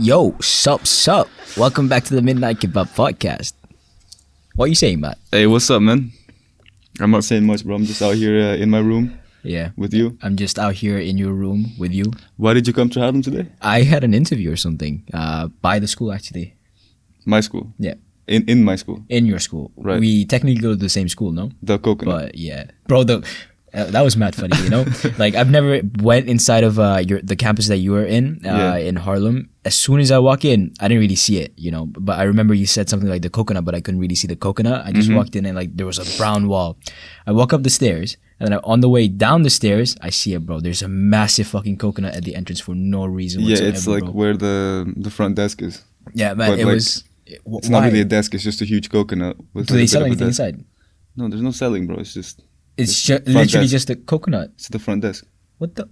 Yo, sup. Welcome back to the Midnight Kebab podcast. What are you saying, Matt? Hey, what's up, man? I'm not saying much, bro. I'm just out here in my room. Yeah. With you. I'm just out here in your room with you. Why did you come to Harlem today? I had an interview or something by the school, actually. My school? Yeah. In my school? In your school. Right. We technically go to the same school, no? The Coconut. But yeah. Bro, that was mad funny, you know? Like, I've never went inside of the campus that you were in Harlem. As soon as I walk in, I didn't really see it, you know? But I remember you said something like the coconut, but I couldn't really see the coconut. I just walked in and like there was a brown wall. I walk up the stairs and then on the way down the stairs, I see it, bro. There's a massive fucking coconut at the entrance for no reason whatsoever, it's like bro. where the front desk is. Yeah, man, But it like, was... It's not really a desk, it's just a huge coconut. With Do like they a sell bit of a anything desk. inside? No, there's no selling, bro. It's just... It's front literally desk. just a coconut. It's the front desk. What the...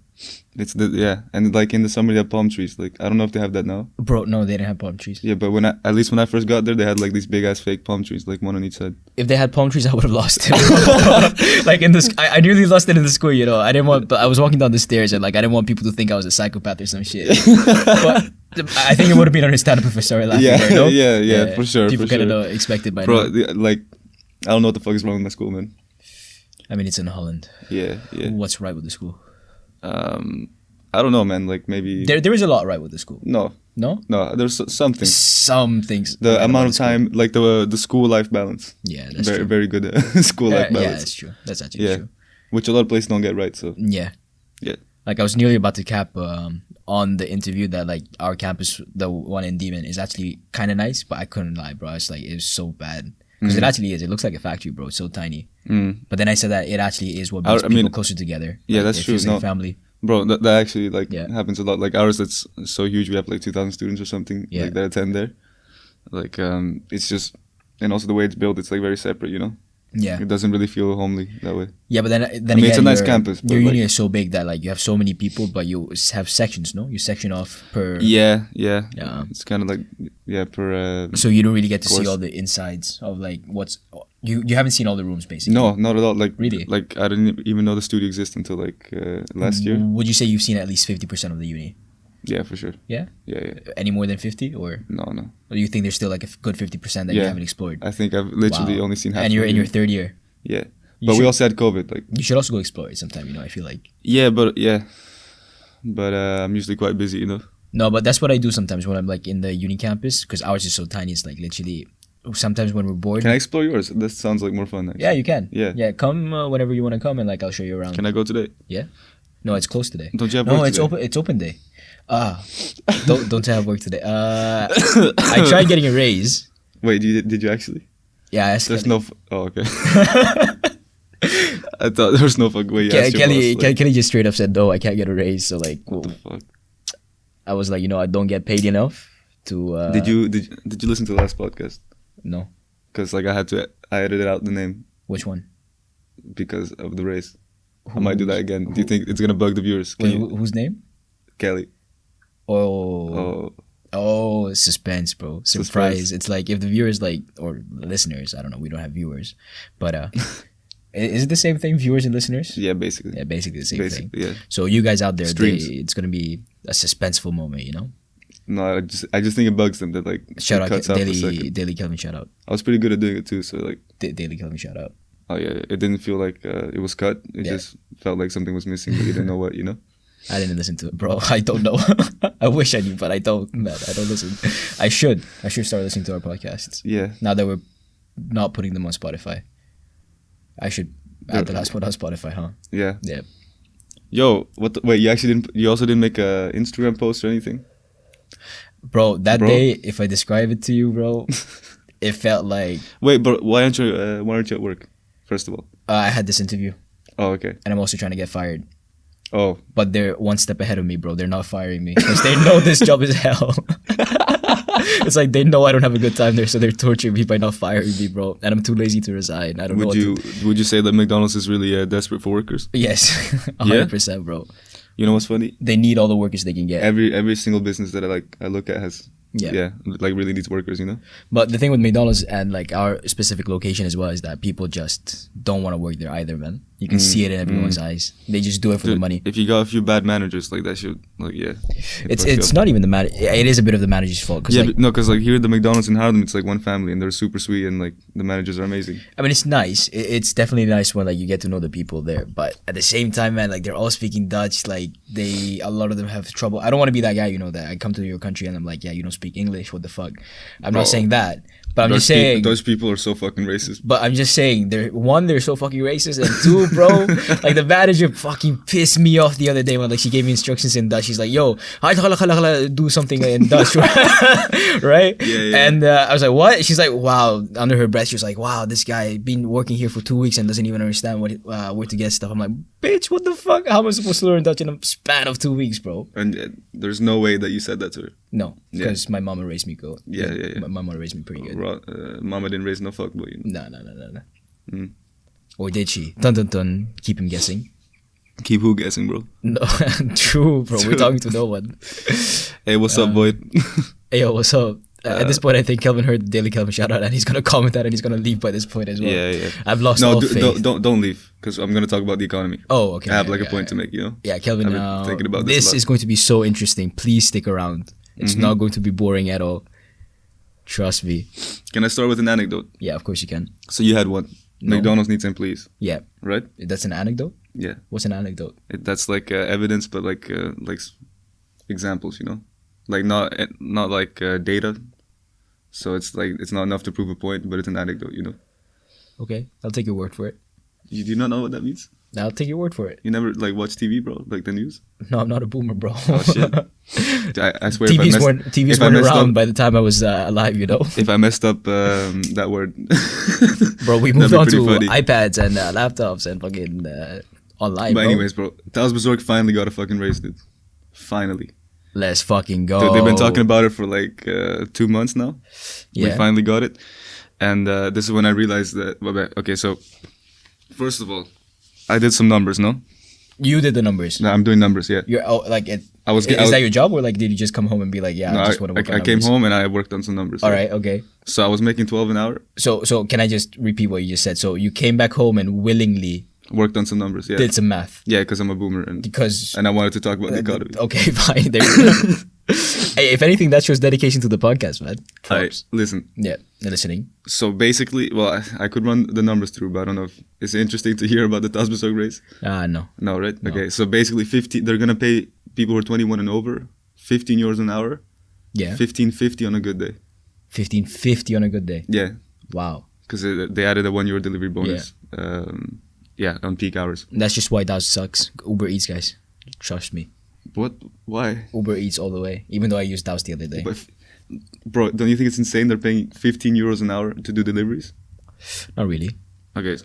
It's and like in the summer they have palm trees. Like I don't know if they have that now. Bro, no, they didn't have palm trees. Yeah, but at least when I first got there, they had like these big ass fake palm trees, like one on each side. If they had palm trees, I would have lost it. Like in this, I nearly lost it in the school. You know, I was walking down the stairs and like I didn't want people to think I was a psychopath or some shit. But I think it would have been understandable if I started laughing. Yeah, there, no? yeah, for sure. People for kind sure. of expect it by Bro, now. like I don't know what the fuck is wrong with my school, man. I mean, it's in Holland. Yeah. What's right with the school? I don't know, man. Like maybe There is a lot right with the school. No. There's some things. Some things. The right amount about of time, like the school life balance. Yeah, that's very true. very good school life balance. Yeah, that's true. That's actually true. Which a lot of places don't get right. So Yeah. Like I was nearly about to cap on the interview that like our campus, the one in Demon, is actually kind of nice, but I couldn't lie, bro. It's like it was so bad because it actually is. It looks like a factory, bro. It's so tiny. But then I said that it actually is what brings people closer together. Yeah, like, that's it true. feels like a family. Bro, that actually like happens a lot. Like ours, it's so huge. We have like 2,000 students or something like that attend there. Like it's just, and also the way it's built, it's like very separate, you know. Yeah, it doesn't really feel homely that way. Yeah, but then I mean, again, it's a nice campus. Your uni is so big that like you have so many people, but you have sections, no? You section off per. Yeah. It's kind of like per. So you don't really get to course. see all the insides of like what's you haven't seen all the rooms basically. No, not at all. Like really, like I didn't even know the studio existed until like last year. Would you say you've seen at least 50% of the uni? Yeah, for sure. Yeah. Yeah. Any more than 50 or? No. Or do you think there's still like a good 50% that you haven't explored? I think I've literally only seen half. And you're in your third year. Yeah, but we also had COVID. Like you should also go explore it sometime. You know, I feel like. Yeah, but I'm usually quite busy. You know. No, but that's what I do sometimes when I'm like in the uni campus because ours is so tiny. It's like literally. Sometimes when we're bored. Can I explore yours? That sounds like more fun. Actually. Yeah, you can. Yeah. Come whenever you want to come and like I'll show you around. Can I go today? Yeah. No, it's closed today. Don't you have work No, it's today? open. It's open day. Don't have work today. I tried getting a raise. Wait, did you actually? Yeah, I asked There's Kelly. okay. I thought there was no fuck way. Kelly just straight up said no. I can't get a raise. So like, what the fuck? I was like, I don't get paid enough to. Did you listen to the last podcast? No. Because like I edited out the name. Which one? Because of the race. I might do that again. Do you think it's gonna bug the viewers? Wait, whose name? Kelly. Oh, suspense, bro. Surprise. It's like if the viewers like, or listeners, I don't know, we don't have viewers. But is it the same thing, viewers and listeners? Yeah, basically. Yeah, basically the same thing. Yeah. So you guys out there, it's going to be a suspenseful moment, you know? No, I just think it bugs them that like shout out cuts out for a second. Daily Kelvin, shout out. I was pretty good at doing it too, so like Daily Kelvin, shout out. Oh yeah, it didn't feel like it was cut. It just felt like something was missing, but you didn't know what, you know? I didn't listen to it, bro. I don't know. I wish I knew, but I don't. Man, I don't listen. I should start listening to our podcasts. Yeah. Now that we're not putting them on Spotify, I should add the last one on Spotify, huh? Yeah. Yeah. Yo, wait, you also didn't make a Instagram post or anything? Bro, that day, if I describe it to you, bro, it felt like... Wait, but why aren't you at work, first of all? I had this interview. Oh, okay. And I'm also trying to get fired. Oh. But they're one step ahead of me, bro. They're not firing me because they know this job is hell. It's like they know I don't have a good time there, so they're torturing me by not firing me, bro. And I'm too lazy to resign. I don't know what to do. Would you say that McDonald's is really desperate for workers? Yes, 100%, bro. You know what's funny? They need all the workers they can get. Every single business that I look at has like really needs workers, you know. But the thing with McDonald's and like our specific location as well is that people just don't want to work there either, man. You can see it in everyone's eyes. They just do it for the money. If you got a few bad managers, like that should, like, yeah. It's not even the manager. It is a bit of the manager's fault. Yeah, like, because like here at the McDonald's in Harlem, it's like one family and they're super sweet and like the managers are amazing. I mean, it's nice. It's definitely nice when like you get to know the people there. But at the same time, man, like they're all speaking Dutch. Like a lot of them have trouble. I don't want to be that guy, you know, that I come to your country and I'm like, yeah, you don't speak English. What the fuck? I'm not saying that. But I'm just saying those people are so fucking racist. But I'm just saying, they're so fucking racist, and two, bro, like the manager fucking pissed me off the other day when like she gave me instructions in Dutch. She's like, "Yo, do something in Dutch," right? Yeah. And I was like, "What?" She's like, "Wow." Under her breath, she was like, "Wow, this guy been working here for 2 weeks and doesn't even understand where to get stuff." I'm like, "Bitch, what the fuck? How am I supposed to learn Dutch in a span of 2 weeks, bro?" And there's no way that you said that to her. No, because my mama raised me good. Yeah. My mama raised me pretty good. Mama didn't raise no fuckboy. You know? No. Or did she? Dun dun dun. Keep him guessing. Keep who guessing, bro? No, true, bro. We're talking to no one. Hey, what's up, boy? Hey, yo, what's up? At this point, I think Kelvin heard the Daily Kelvin shout out, and he's gonna comment that, and he's gonna leave by this point as well. Yeah. I've lost all faith. Don't leave, because I'm gonna talk about the economy. Oh, okay. I have like a point to make, you know. Yeah, Kelvin. I've been thinking about this is going to be so interesting. Please stick around. It's not going to be boring at all. Trust me. Can I start with an anecdote? Yeah, of course you can. So you had one. No. McDonald's needs employees. Yeah. Right? That's an anecdote? Yeah. What's an anecdote? That's like evidence, but like examples, you know? Like not like data. So it's like, it's not enough to prove a point, but it's an anecdote, you know? Okay, I'll take your word for it. You do not know what that means? I'll take your word for it. You never like watch TV, bro? Like the news? No, I'm not a boomer, bro. Oh shit! I swear, TVs weren't around by the time I was alive. You know. If I messed up that word, bro, we moved on to iPads and laptops and fucking online. But anyways, bro, Taalsbezorgd finally got a fucking raise, dude. Finally. Let's fucking go. Dude, they've been talking about it for like 2 months now. Yeah. We finally got it, and this is when I realized that. Okay, so first of all, I did some numbers, no? You did the numbers. No, I'm doing numbers, yeah. You're like it. Is that your job, or like did you just come home and be like, yeah, no, I just want to work on I numbers? came home and I worked on some numbers. All right, okay. So I was making 12 an hour. So can I just repeat what you just said? So you came back home and willingly worked on some numbers, yeah. Did some math. Yeah, because I'm a boomer and I wanted to talk about the economy. Okay, fine. There you go. Hey, if anything, that shows dedication to the podcast, man. Listen. Yeah, listening. So basically, well, I could run the numbers through, but I don't know if it's interesting to hear about the Taalsbezorgd raise. No. No, right? No. Okay, so basically they're going to pay people who are 21 and over 15 euros an hour. Yeah. 15.50 on a good day. 15.50 on a good day. Yeah. Wow. Because they added a €1 delivery bonus. Yeah. On peak hours. That's just why Dutch sucks. Uber Eats, guys. Trust me. What? Why? Uber Eats all the way. Even though I used Douse the other day. But bro, don't you think it's insane they're paying 15 euros an hour to do deliveries? Not really. Okay.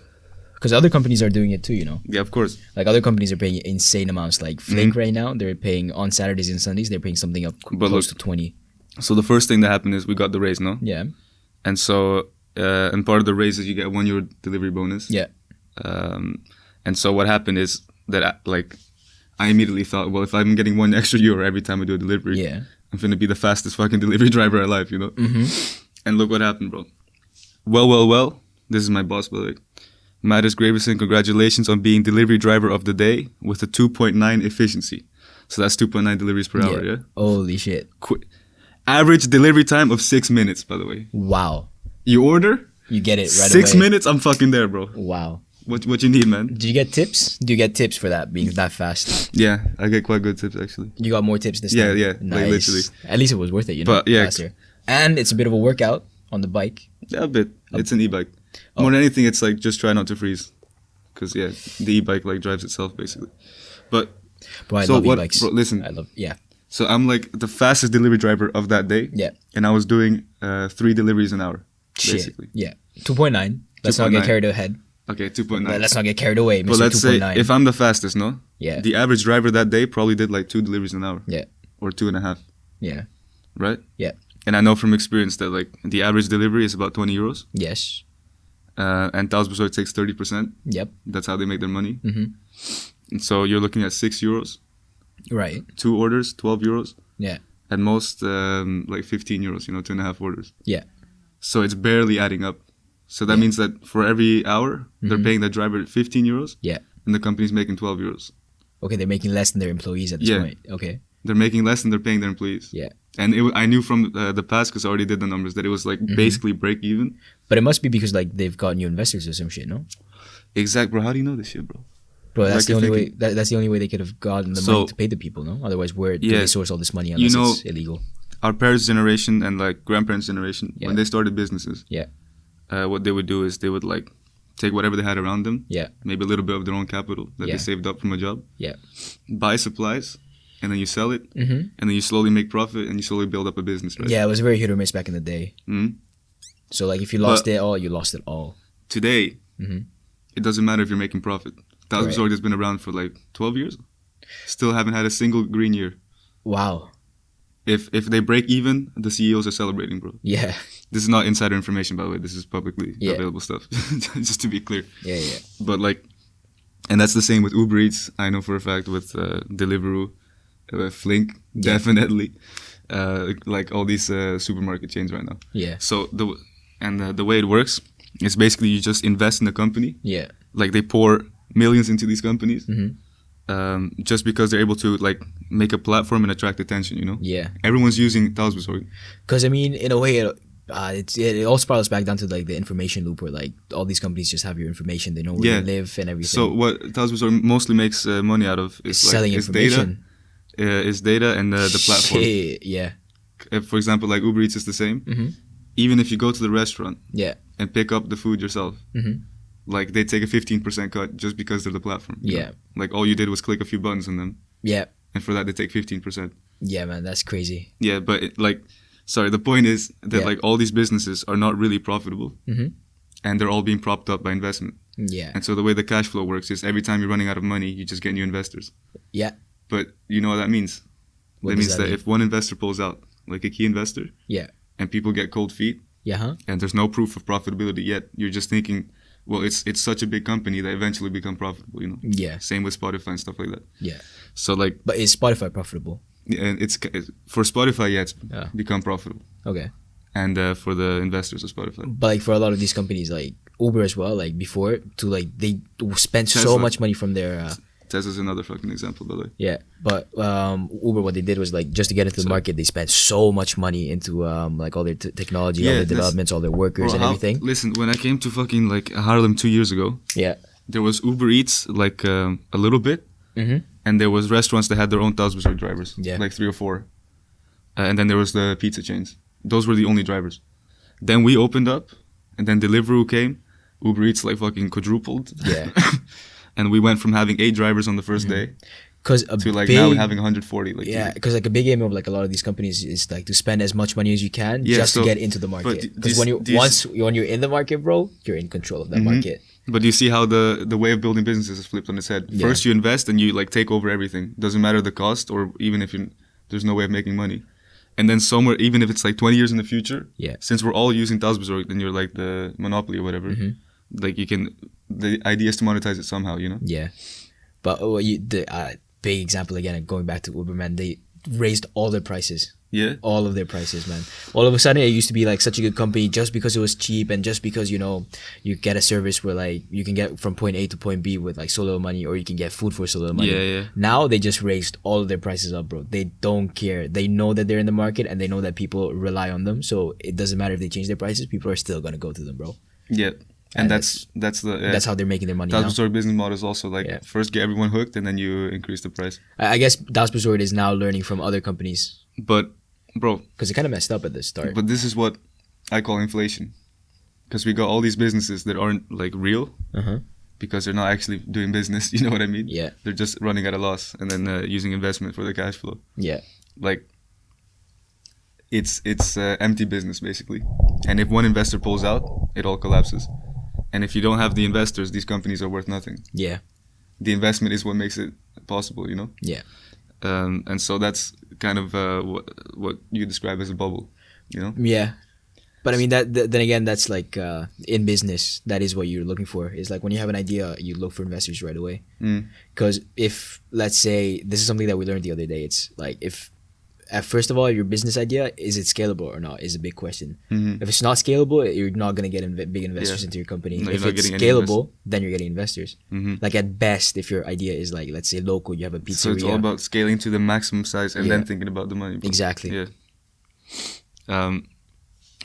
Because other companies are doing it too, you know? Yeah, of course. Like other companies are paying insane amounts. Like Flink right now, they're paying on Saturdays and Sundays, they're paying something up close to 20. So the first thing that happened is we got the raise, no? Yeah. And so, and part of the raise is you get €1 delivery bonus. Yeah. And so what happened is that I immediately thought, well, if I'm getting €1 extra every time I do a delivery, yeah, I'm finna be the fastest fucking delivery driver alive, you know? And look what happened, bro. Well. This is my boss, by the way. Mattis Gravison, congratulations on being delivery driver of the day with a 2.9 efficiency. So that's 2.9 deliveries per hour, yeah? Holy shit. Average delivery time of 6 minutes, by the way. Wow. You order? You get it right away. 6 minutes, I'm fucking there, bro. Wow. What you need, man? Do you get tips? Do you get tips for that, being that fast? Yeah, I get quite good tips, actually. You got more tips this time? Yeah. Nice. Like, literally. At least it was worth it, you know? But, yeah. Faster. And it's a bit of a workout on the bike. Yeah, a bit. It's an e-bike. More than anything, it's like just try not to freeze. Because, yeah, the e-bike like drives itself, basically. But, bro, I love e-bikes. Bro, listen. Yeah. So I'm like the fastest delivery driver of that day. Yeah. And I was doing 3 deliveries an hour, basically. Yeah. 2.9. Let's not get carried ahead. Okay, 2.9. Let's not get carried away. But let's say if I'm the fastest, no? Yeah. The average driver that day probably did like 2 deliveries an hour. Yeah. Or 2.5. Yeah. Right? Yeah. And I know from experience that like the average delivery is about €20. Yes. And Taalsbezorgd takes 30%. Yep. That's how they make their money. And so you're looking at €6. Right. 2 orders, €12. Yeah. At most, like €15, you know, 2.5 orders. Yeah. So it's barely adding up. So that means that for every hour, they're paying that driver 15 euros. Yeah. And the company's making 12 euros. Okay, they're making less than their employees at this point. Okay. They're making less than they're paying their employees. Yeah. And I knew from the past, because I already did the numbers, that it was like basically break even. But it must be because like they've got new investors or some shit, no? Exact, bro. How do you know this shit, bro? Bro, that's Like the only way. That's the only way they could have gotten the money to pay the people, no? Otherwise, where do they source all this money unless it's illegal? Our parents' generation and like grandparents' generation, when they started businesses, what they would do is they would like take whatever they had around them, maybe a little bit of their own capital that they saved up from a job, buy supplies, and then you sell it, and then you slowly make profit and you slowly build up a business, right? Yeah, it was very hit or miss back in the day. So like if you lost it all, you lost it all. Today, it doesn't matter if you're making profit. Tazbazorg has been around for like 12 years. Still haven't had a single green year. Wow. If they break even, the CEOs are celebrating, bro. Yeah. This is not insider information, by the way. This is publicly available stuff. Just to be clear. Yeah, yeah. But like, and that's the same with Uber Eats. I know for a fact with Deliveroo, Flink, definitely. Like all these supermarket chains right now. Yeah. So the way it works is basically you just invest in the company. Yeah. Like they pour millions into these companies. Just because they're able to like make a platform and attract attention, you know? Yeah. Everyone's using Tazbazorg. Because I mean, in a way, it all spirals back down to like the information loop where like all these companies just have your information. They know where you live and everything. So what Tazbazorg mostly makes money out of is selling information. Is data and the platform. Yeah. For example, like Uber Eats is the same. Even if you go to the restaurant and pick up the food yourself, like they take a 15% cut just because they're the platform. Yeah. Know? Like all you did was click a few buttons on them. Yeah. And for that they take 15%. Yeah, man, that's crazy. Yeah, but the point is that like all these businesses are not really profitable. And they're all being propped up by investment. Yeah. And so the way the cash flow works is every time you're running out of money, you just get new investors. Yeah. But you know what that means? That means that if one investor pulls out, like a key investor, and people get cold feet, and there's no proof of profitability yet, you're just thinking, well, it's such a big company that eventually become profitable, you know? Yeah. Same with Spotify and stuff like that. Yeah. So like... But is Spotify profitable? Yeah, and it's for Spotify, it's become profitable. Okay. And for the investors of Spotify. But like for a lot of these companies, like Uber as well, like before, to like they spend so much money from their... Tesla's another fucking example, by the way. Yeah, but Uber, what they did was like just to get into the market, they spent so much money into like all their technology, all their developments, all their workers and everything. Listen, when I came to fucking like Haarlem 2 years ago, there was Uber Eats like a little bit, and there was restaurants that had their own Tazbazorg drivers, like 3 or 4, and then there was the pizza chains. Those were the only drivers. Then we opened up, and then Deliveroo came. Uber Eats like fucking quadrupled. Yeah. And we went from having 8 drivers on the first day to like now we're having 140. Like because like a big aim of like a lot of these companies is like to spend as much money as you can just to get into the market. Because when you're in the market, bro, you're in control of that market. But do you see how the way of building businesses is flipped on its head? First you invest and you like take over everything. Doesn't matter the cost or even if there's no way of making money. And then somewhere, even if it's like 20 years in the future, since we're all using Tazbazorg, then you're like the monopoly or whatever. Like the idea is to monetize it somehow, you know? Yeah. But the big example again, going back to Uber, man, they raised all their prices. Yeah. All of their prices, man. All of a sudden, it used to be like such a good company just because it was cheap and just because, you know, you get a service where like you can get from point A to point B with like so little money, or you can get food for so little money. Yeah. Now they just raised all of their prices up, bro. They don't care. They know that they're in the market and they know that people rely on them. So it doesn't matter if they change their prices, people are still going to go to them, bro. Yeah. And that's how they're making their money now. Tazbazorg business model is also like first get everyone hooked and then you increase the price. I guess Tazbazorg is now learning from other companies. But, bro... Because it kind of messed up at the start. But this is what I call inflation. Because we got all these businesses that aren't like real because they're not actually doing business, you know what I mean? Yeah. They're just running at a loss and then using investment for the cash flow. Yeah. Like, it's empty business basically. And if one investor pulls out, it all collapses. And if you don't have the investors, these companies are worth nothing. Yeah. The investment is what makes it possible, you know? Yeah. And so that's kind of what you describe as a bubble, you know? Yeah. But I mean, then again, that's like in business, that is what you're looking for. It's like when you have an idea, you look for investors right away. Because if, let's say, this is something that we learned the other day, it's like if first of all, your business idea, is it scalable or not, is a big question. Mhm. If it's not scalable, you're not going to get big investors into your company. No, if you're not it's getting any scalable, then you're getting investors. Mhm. Like at best, if your idea is like, let's say local, you have a pizzeria. So it's all about scaling to the maximum size and Yeah. then thinking about the money. Bro. Exactly. Yeah.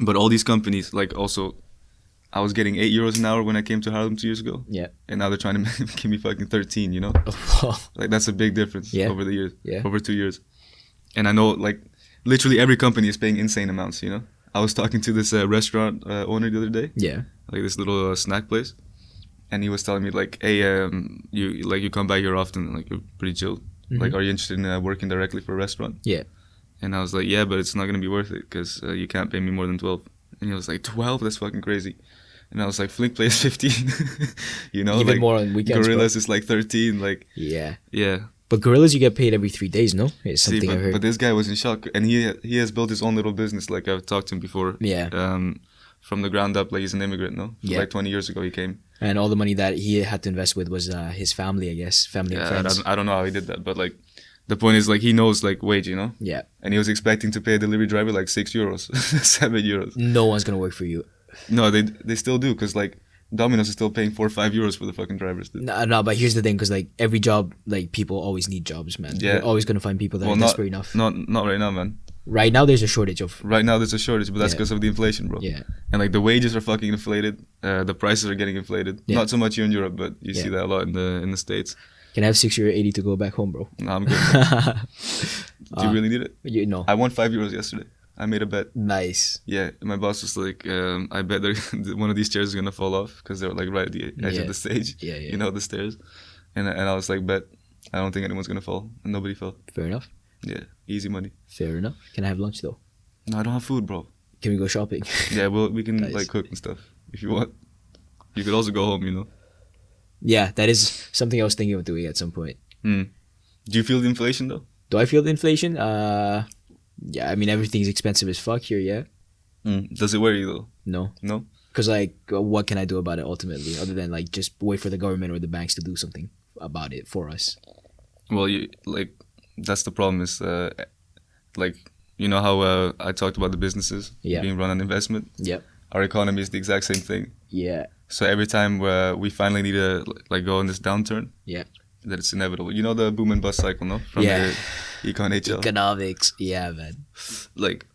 But all these companies, like also, I was getting €8 an hour when I came to Harlem 2 years ago. Yeah. And now they're trying to give me fucking 13, you know? Oh, Like that's a big difference Yeah. over the years. Yeah. Over 2 years. And I know like literally every company is paying insane amounts, you know? I was talking to this restaurant owner the other day, yeah. like this little snack place. And he was telling me like, hey, you come by here often, like you're pretty chill. Like, are you interested in working directly for a restaurant? Yeah. And I was like, yeah, but it's not going to be worth it because you can't pay me more than 12. And he was like, 12? That's fucking crazy. And I was like, Flink plays 15. You know, Even like more on weekends. Gorillas is like 13. Like, Yeah. yeah. But Gorillas, you get paid every 3 days, no? It's See, something I heard. but this guy was in shock. And he has built his own little business. Like, I've talked to him before. Yeah. From the ground up, like he's an immigrant, no? Yeah. Like 20 years ago he came. And all the money that he had to invest with was his family, I guess. Family and Yeah, friends. I don't know how he did that. But like, the point is like, he knows like wage, you know? Yeah. And he was expecting to pay a delivery driver like €6, €7. No one's going to work for you. No, they still do, because like Domino's is still paying €4 or €5 for the fucking drivers. Dude. No, but here's the thing, because like every job, like people always need jobs, man. Yeah. You're always going to find people that are desperate enough. Not right now, man. Right now, there's a shortage of. Right now there's a shortage, but that's Yeah. because of the inflation, bro. Yeah. And like the wages are fucking inflated, the prices are getting inflated. Yeah. Not so much here in Europe, but you Yeah. see that a lot in the States. Can I have 60 or 80 to go back home, bro? No, I'm good. Do you really need it? You know. I won €5 yesterday. I made a bet. Nice. Yeah, my boss was like, I bet one of these chairs is gonna fall off because they're like right at the edge Yeah. of the stage. Yeah, yeah. You know, the stairs. And I was like, bet. I don't think anyone's gonna fall. And nobody fell. Fair enough. Yeah, easy money. Fair enough. Can I have lunch though? No, I don't have food, bro. Can we go shopping? Yeah, well, we can Nice. like cook and stuff if you want. You could also go home, you know. Yeah, that is something I was thinking of doing at some point. Do you feel the inflation though? Do I feel the inflation? Yeah, I mean everything's expensive as fuck here. Yeah. Does it worry you though? No. No. Because like, what can I do about it ultimately, other than like just wait for the government or the banks to do something about it for us? Well, that's the problem is like, you know how I talked about the businesses Yeah. being run on investment. Yep. Our economy is the exact same thing. Yeah. So every time we finally need to like go in this downturn, Yeah. that it's inevitable. You know the boom and bust cycle, no? From Yeah. the Econ HL. Economics. Yeah, man. Like,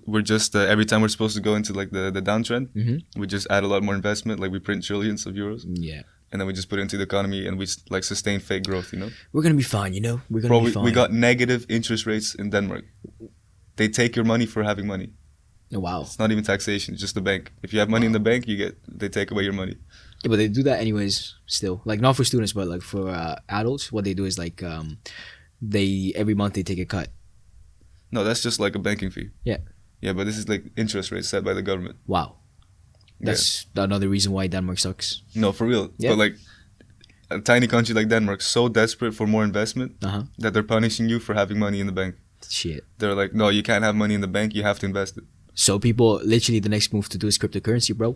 we're just every time we're supposed to go into like the downtrend, we just add a lot more investment. Like we print trillions of euros, Yeah. and then we just put it into the economy, and we like sustain fake growth. You know, We're gonna be fine. You know. We're gonna bro, be fine. we got negative interest rates in Denmark. They take your money for having money. Oh, wow. It's not even taxation; it's just the bank. If you have money in the bank, they take away your money. Yeah, but they do that anyways. Still, like not for students, but like for adults, what they do is like they every month they take a cut. No, that's just like a banking fee. Yeah. Yeah, but this is like interest rates set by the government. Wow. That's another reason why Denmark sucks. No, for real. Yeah. But like a tiny country like Denmark, so desperate for more investment that they're punishing you for having money in the bank. Shit. They're like, no, you can't have money in the bank. You have to invest it. So people, literally, the next move to do is cryptocurrency, bro.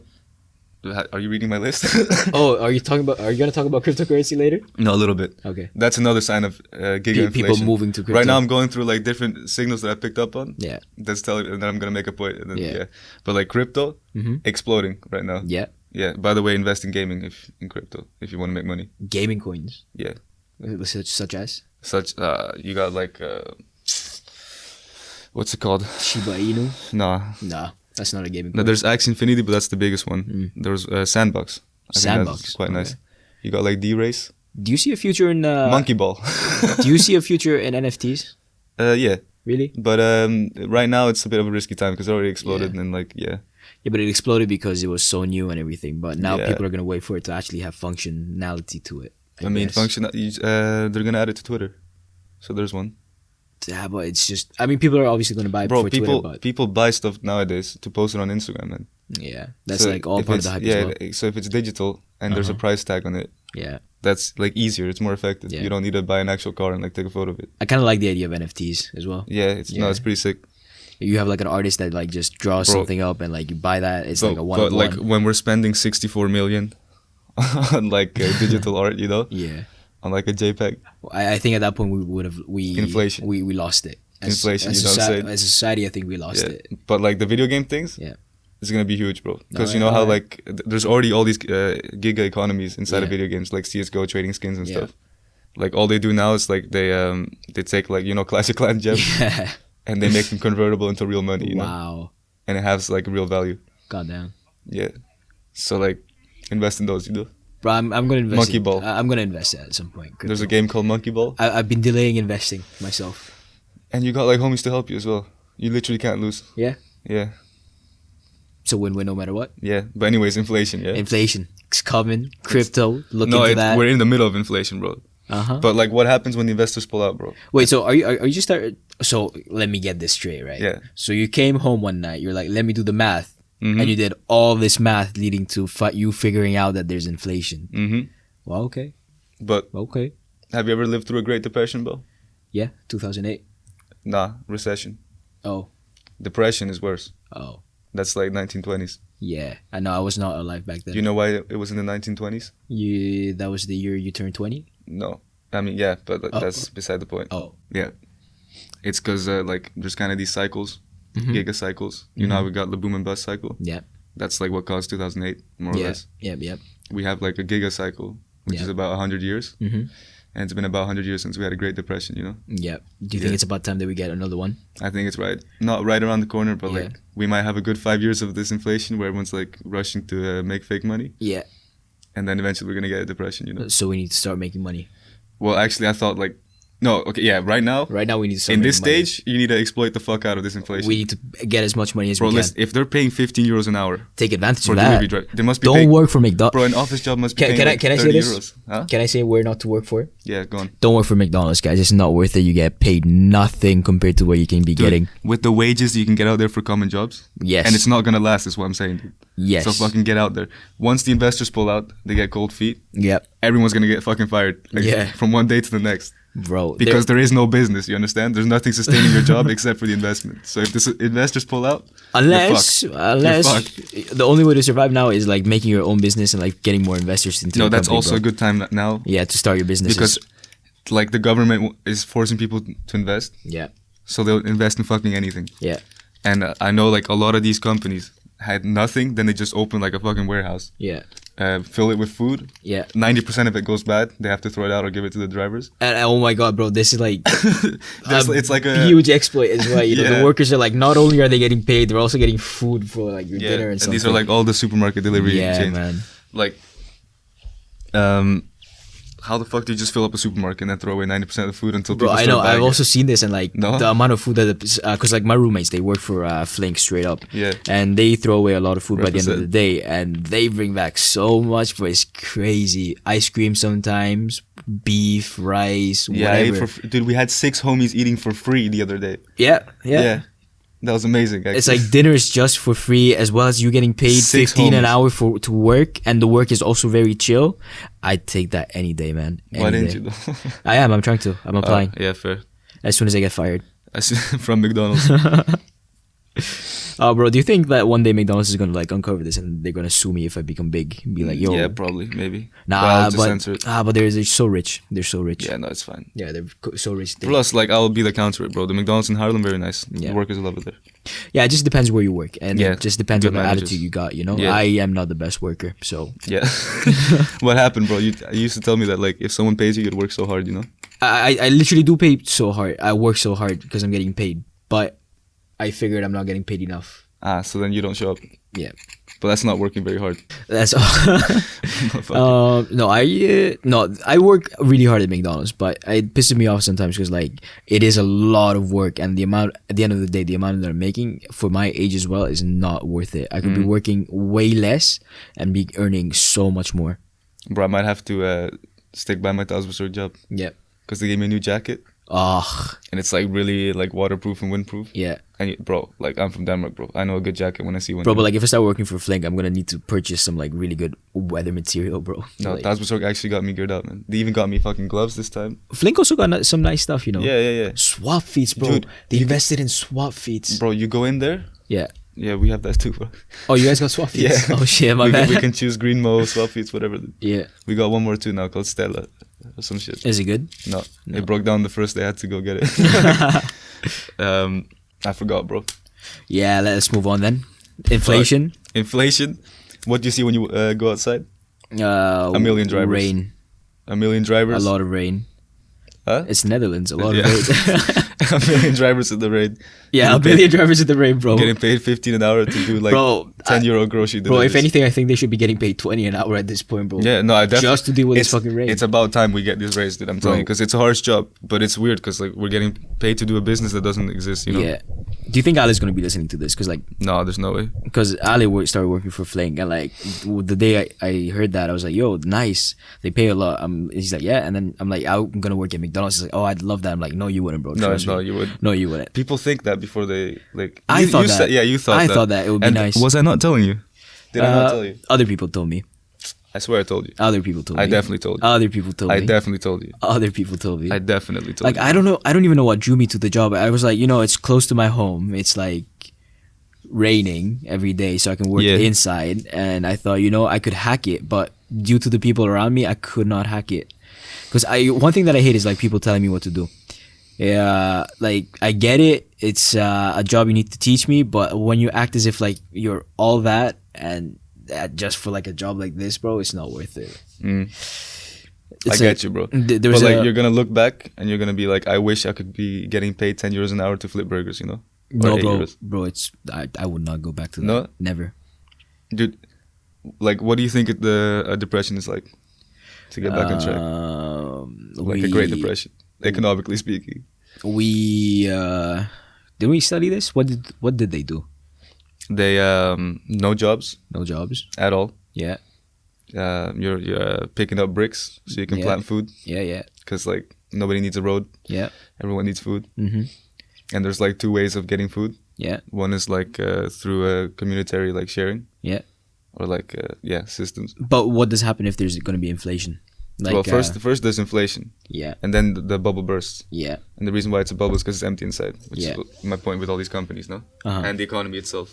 Are you reading my list? Oh, are you gonna talk about cryptocurrency later? No, a little bit. Okay. That's another sign of giga inflation. People moving to crypto. Right now, I'm going through like different signals that I picked up on. Yeah. That's telling, and then I'm gonna make a point. And then, Yeah. yeah. But like crypto, exploding right now. Yeah. Yeah. By the way, invest in gaming in crypto if you want to make money. Gaming coins. Yeah. Such as You got like what's it called? Shiba Inu. Nah, That's not a gaming no. coin. There's Axie Infinity, but that's the biggest one. There's Sandbox. I think Sandbox. that's quite Okay. nice. You got like D-Race, Do you see a future in Monkey Ball. Do you see a future in NFTs? Yeah, Really? but right now it's a bit of a risky time because it already exploded and like Yeah, but it exploded because it was so new and everything. But now Yeah. people are gonna wait for it to actually have functionality to it. I mean guess. they're gonna add it to Twitter, so there's one. Yeah, but it's just. I mean, people are obviously gonna buy it Bro, for people Twitter, but people buy stuff nowadays to post it on Instagram, man. yeah, that's So like all if part of the it's- hype Yeah, as well. so if it's digital and there's a price tag on it, Yeah, that's like easier. It's more effective. Yeah. You don't need to buy an actual car and like take a photo of it. I kind of like the idea of NFTs as well. Yeah, it's pretty sick. You have like an artist that like just draws Bro. something up and like you buy that. It's like a one. But like when we're spending 64 million on like digital art, you know, Yeah, on like a JPEG. I think at that point we would have Inflation. We lost it. inflation. As You know what I'm saying? As a society, I think we lost Yeah. it. But like the video game things, Yeah. it's gonna be huge, bro. Because No, you know how yeah. like there's already all these giga economies inside of Yeah. video games, like CS:GO trading skins and Yeah. stuff. Like all they do now is like they take like Classic Clan gems Yeah. and they make them convertible into real money. You know, Wow. and it has like real value. Goddamn. Yeah. So like invest in those, you know. Bro, I'm gonna invest. Monkey in- Ball. I'm gonna invest at some point. There's a Crypto. game called Monkey Ball, I've been delaying investing myself. and you got like homies to help you as well. You literally can't lose. Yeah. Yeah. It's a win-win no matter what. Yeah. But anyways, inflation. Yeah. Inflation. It's coming. Crypto. Look No, into that. we're in the middle of inflation, bro. Uh-huh. But like, what happens when the investors pull out, bro? Wait, so are you just start? So let me get this straight, right? Yeah. So you came home one night. You're like, let me do the math, Mhm. and you did all this math leading to you figuring out that there's inflation. Mm-hmm. Well, okay, But okay, have you ever lived through a Great Depression, bro? yeah, 2008. Nah, recession. Oh, Depression is worse. oh, That's like 1920s. yeah. I know. I was not alive back then. Do you know why it was in the 1920s? That was the year you turned 20. No. I mean, yeah, but Oh. that's beside the point. Oh, Yeah. It's because like there's kind of these cycles, Mhm. giga cycles. You know how we got the boom and bust cycle? yeah, That's like what caused 2008, more or yeah, less. yeah. We have like a giga cycle, which Yeah. is about 100 years. Mm-hmm. And it's been about 100 years since we had a Great Depression, you know? Yeah. Do you think Yeah. it's about time that we get another one? I think it's right. Not right around the corner, but Yeah. like we might have a good 5 years of this inflation where everyone's like rushing to make fake money. Yeah. And then eventually we're going to get a depression, you know? So we need to start making money. Well, actually, I thought like, no, okay, yeah, right now, Right now, we need to start in this making money. stage, you need to exploit the fuck out of this inflation. We need to get as much money as Bro, we can. listen, if they're paying 15 euros an hour Take advantage for of delivery that. drive, they must be Don't paying, work for McDonald's. bro, an office job must be Can paying I like can I 30 say this? euros. Huh? Can I say where not to work for? Yeah, go on. Don't work for McDonald's, guys. It's not worth it. You get paid nothing compared to what you can be Dude, getting. with the wages you can get out there for common jobs, Yes. and it's not going to last, is what I'm saying, dude. Yes. So fucking get out there. Once the investors pull out, they get cold feet. Yep. Everyone's going to get fucking fired. Like, Yeah. From one day to the next. Bro. Because there is no business, you understand? There's nothing sustaining your job except for the investment. So if the investors pull out, unless You're fucked. the only way to survive now is like making your own business and like getting more investors into no, your that's company, also bro. a good time now Yeah, to start your business. because like the government is forcing people to invest, Yeah. so they'll invest in fucking anything. Yeah. And I know like a lot of these companies had nothing, then they just open like a fucking warehouse, Yeah. fill it with food. Yeah. 90% of it goes bad. They have to throw it out or give it to the drivers. And oh my god, bro, this is like It's like a huge exploit as well. You know, Yeah. the workers are like, not only are they getting paid, they're also getting food for like your dinner and stuff. these are like all the supermarket delivery yeah, chains. man. Like, how the fuck do you just fill up a supermarket and then throw away 90% of the food until Bro, people I start know. buying I've it? also seen this and like No? the amount of food that, because like my roommates, they work for Flink straight up. Yeah. And they throw away a lot of food by the end of the Represent. day, and they bring back so much, but it's crazy. Ice cream sometimes, beef, rice, Yeah, I ate whatever. dude, we had 6 homies eating for free the other day. Yeah, yeah. That was amazing. Actually. It's like dinner is just for free, as well as you getting paid 6 15 an homies. hour to work, and the work is also very chill. I'd take that any day, man. why Any didn't day. you though? I am. I'm trying to. I'm applying Yeah, fair. as soon as I get fired. From McDonald's. Oh, bro, do you think that one day McDonald's is gonna like uncover this and they're gonna sue me if I become big and be like, yo, Yeah, probably, maybe. nah, I'll just censor it. but they're so rich. They're so rich. Yeah, no, it's fine. Yeah, they're so rich. Plus, like, I'll be the counter, bro. The McDonald's in Harlem, very nice. Yeah. The workers love it there. Yeah, it just depends where you work, and Yeah, it just depends on good the managers. attitude you got. You know, Yeah. I am not the best worker, so Yeah. What happened, bro? You used to tell me that, like, if someone pays you, you'd work so hard, you know? I literally do pay so hard. I work so hard because I'm getting paid, but I figured I'm not getting paid enough. Ah, so then you don't show up. Yeah, But that's not working very hard. that's all. Fuck. No, I work really hard at McDonald's, but it pisses me off sometimes because like it is a lot of work, and the amount at the end of the day, the amount that I'm making for my age as well is not worth it. I could be working way less and be earning so much more. Bro, I might have to stick by my Tazbasur job Yeah. because they gave me a new jacket Oh, and it's like really like waterproof and windproof. yeah. And bro, like I'm from Denmark, bro. I know a good jacket when I see one. Bro, but like if I start working for Flink, I'm gonna need to purchase some like really good weather material, bro. No, Like, Tazbasur actually got me geared up, man. They even got me fucking gloves this time. Flink also got some nice stuff, you know. Yeah. Swap feeds, bro. Dude, They invested in swap feeds. Bro, you go in there. Yeah. Yeah, we have that too, bro. Oh, you guys got swap feeds? Yeah. Oh shit, my we, bad. we can choose green mo, swap feeds, whatever. Yeah. We got one more too now called Stella. or some shit. Is it good? No, No. it broke down the first day I had to go get it. I forgot, bro. Yeah, let's move on then. Inflation. Inflation. What do you see when you go outside? A million drivers. Rain. A million drivers. A lot of rain. Huh? It's Netherlands. A lot Yeah. of rain. A million drivers in the rain. Yeah, a million drivers in the rain, bro. Getting paid 15 an hour to do like Bro, 10 euro grocery Bro, deliveries. if anything, I think they should be getting paid 20 an hour at this point, bro. Yeah, no, I definitely. Just to deal with this fucking rain. It's about time we get this raised, dude. I'm telling you, because it's a harsh job, but it's weird because like we're getting paid to do a business that doesn't exist. You know? Yeah. Do you think Ali's gonna be listening to this? Because like, No, there's no way. because Ali started working for Flink, and like the day I heard that, I was like, "Yo, nice. They pay a lot." He's like, "Yeah," and then I'm like, "I'm gonna work at McDonald's." He's like, "Oh, I'd love that." I'm like, "No, you wouldn't, bro. No, Trust no, me. you would. No, you wouldn't." People think that before they like. I thought you that. Said, yeah, you thought. I that. thought that it would be And nice. Was I not telling you? Did I not tell you? Other people told me. I swear I told you. Other people told me. I definitely told you. Other people told me. I definitely told you. Other people told me. I definitely told Like, you. I don't know. I don't even know what drew me to the job. I was like, it's close to my home. It's like raining every day, so I can work Yeah. inside. And I thought, I could hack it, but due to the people around me, I could not hack it. Because one thing that I hate is like people telling me what to do. Yeah, like I get it. It's a job you need to teach me, but when you act as if like you're all that and just for like a job like this, bro, it's not worth it. I get you, bro. There But was like you're gonna look back and you're gonna be like, I wish I could be getting paid 10 euros an hour to flip burgers, Or no, 8 bro, euros. bro. I would not go back to that. No? Never. Dude, like, what do you think a depression is like? To get back on track, like a Great Depression, economically speaking. We did we study this? What did they do? They no jobs No jobs. at all. Yeah, You're picking up bricks so you can Yeah. plant food yeah, because like nobody needs a road. yeah. Everyone needs food, Mhm. and there's like two ways of getting food. Yeah, One is like through a communitary like sharing, yeah. or like systems. But what does happen if there's going to be inflation? Like, Well, first there's inflation, yeah, and then the bubble bursts. yeah, And the reason why it's a bubble is because it's empty inside, which Yeah. is my point with all these companies, no? Uh-huh. And the economy itself.